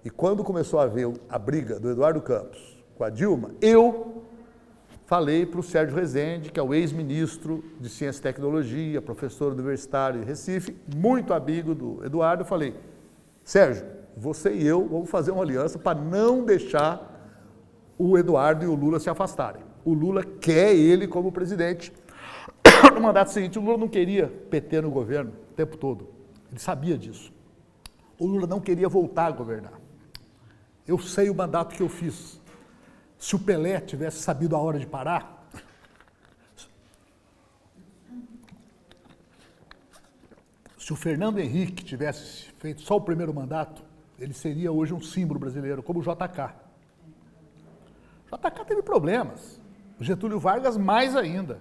E quando começou a haver a briga do Eduardo Campos com a Dilma, eu falei para o Sérgio Rezende, que é o ex-ministro de Ciência e Tecnologia, professor universitário em Recife, muito amigo do Eduardo, eu falei, Sérgio, você e eu vamos fazer uma aliança para não deixar o Eduardo e o Lula se afastarem. O Lula quer ele como presidente. No mandato seguinte, o Lula não queria PT no governo o tempo todo. Ele sabia disso. O Lula não queria voltar a governar. Eu sei o mandato que eu fiz. Se o Pelé tivesse sabido a hora de parar, se o Fernando Henrique tivesse feito só o primeiro mandato, ele seria hoje um símbolo brasileiro, como o JK. O JK teve problemas, o Getúlio Vargas mais ainda,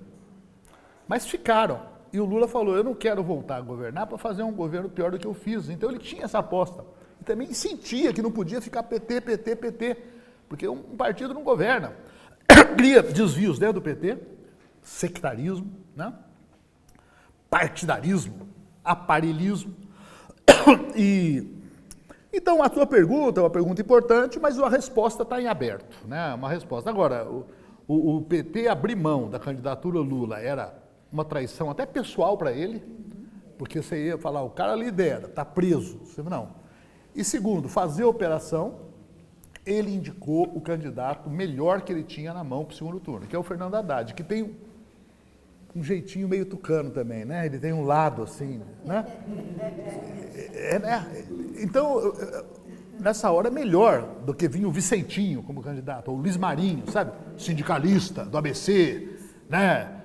mas ficaram. E o Lula falou, eu não quero voltar a governar para fazer um governo pior do que eu fiz. Então ele tinha essa aposta. E também sentia que não podia ficar PT, PT, PT, porque um partido não governa. Cria desvios dentro do PT, sectarismo, né? Partidarismo, aparelhismo. Então, a tua pergunta é uma pergunta importante, mas a resposta está em aberto, né? Uma resposta. Agora, o PT abrir mão da candidatura Lula era uma traição até pessoal para ele, porque você ia falar, o cara lidera, está preso. Você não. E segundo, fazer a operação, ele indicou o candidato melhor que ele tinha na mão para o segundo turno, que é o Fernando Haddad, que tem um jeitinho meio tucano também, né? Ele tem um lado assim, né? Né? Então, nessa hora é melhor do que vir o Vicentinho como candidato, ou o Luiz Marinho, sabe? Sindicalista do ABC, né?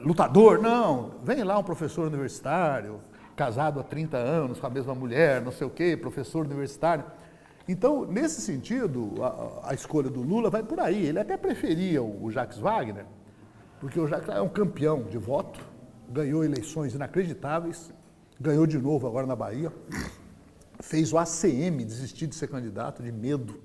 Lutador, não. Vem lá um professor universitário, casado há 30 anos com a mesma mulher, não sei o quê, professor universitário. Então, nesse sentido, a escolha do Lula vai por aí. Ele até preferia o Jacques Wagner, porque o Jacques é um campeão de voto, ganhou eleições inacreditáveis, ganhou de novo agora na Bahia, fez o ACM desistir de ser candidato, de medo.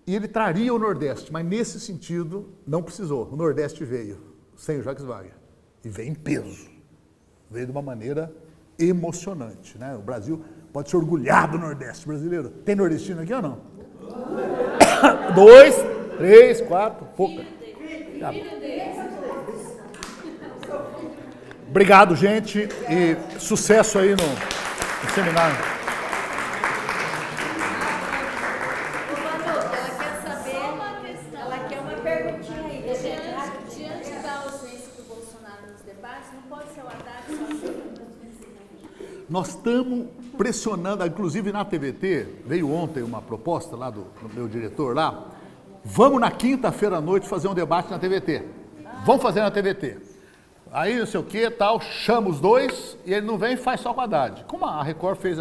E ele traria o Nordeste, mas nesse sentido não precisou. O Nordeste veio sem o Jacques Wagner. E veio em peso. Veio de uma maneira emocionante, né? O Brasil pode se orgulhar do Nordeste brasileiro. Tem nordestino aqui ou não? 2, 3, 4, pouca. Obrigado, gente, e sucesso aí no seminário. Ela quer saber, ela quer uma perguntinha aí. Diante da ausência do Bolsonaro nos debates, não pode ser o Haddad sozinho? Nós estamos pressionando, inclusive na TVT, veio ontem uma proposta lá do meu diretor lá, vamos na quinta-feira à noite fazer um debate na TVT. Vamos fazer na TVT. Aí não sei o que, tal, chama os dois e ele não vem e faz só com a Haddad. Como a Record fez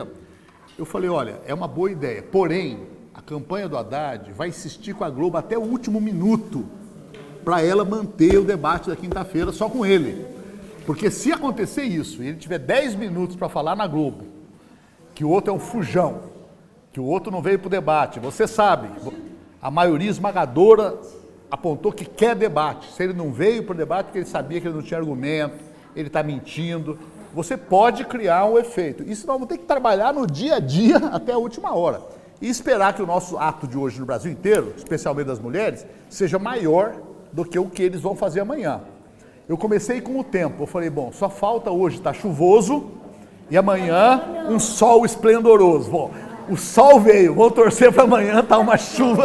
Eu falei, olha, é uma boa ideia, porém, a campanha do Haddad vai insistir com a Globo até o último minuto para ela manter o debate da quinta-feira só com ele. Porque se acontecer isso, e ele tiver 10 minutos para falar na Globo, que o outro é um fujão, que o outro não veio para o debate, você sabe, a maioria esmagadora apontou que quer debate. Se ele não veio para o debate, porque ele sabia que ele não tinha argumento, ele está mentindo, você pode criar um efeito. Isso nós vamos ter que trabalhar no dia a dia até a última hora. E esperar que o nosso ato de hoje no Brasil inteiro, especialmente das mulheres, seja maior do que o que eles vão fazer amanhã. Eu comecei com o tempo, eu falei, bom, só falta hoje estar chuvoso e amanhã um sol esplendoroso. Bom, o sol veio, vou torcer para amanhã estar uma chuva.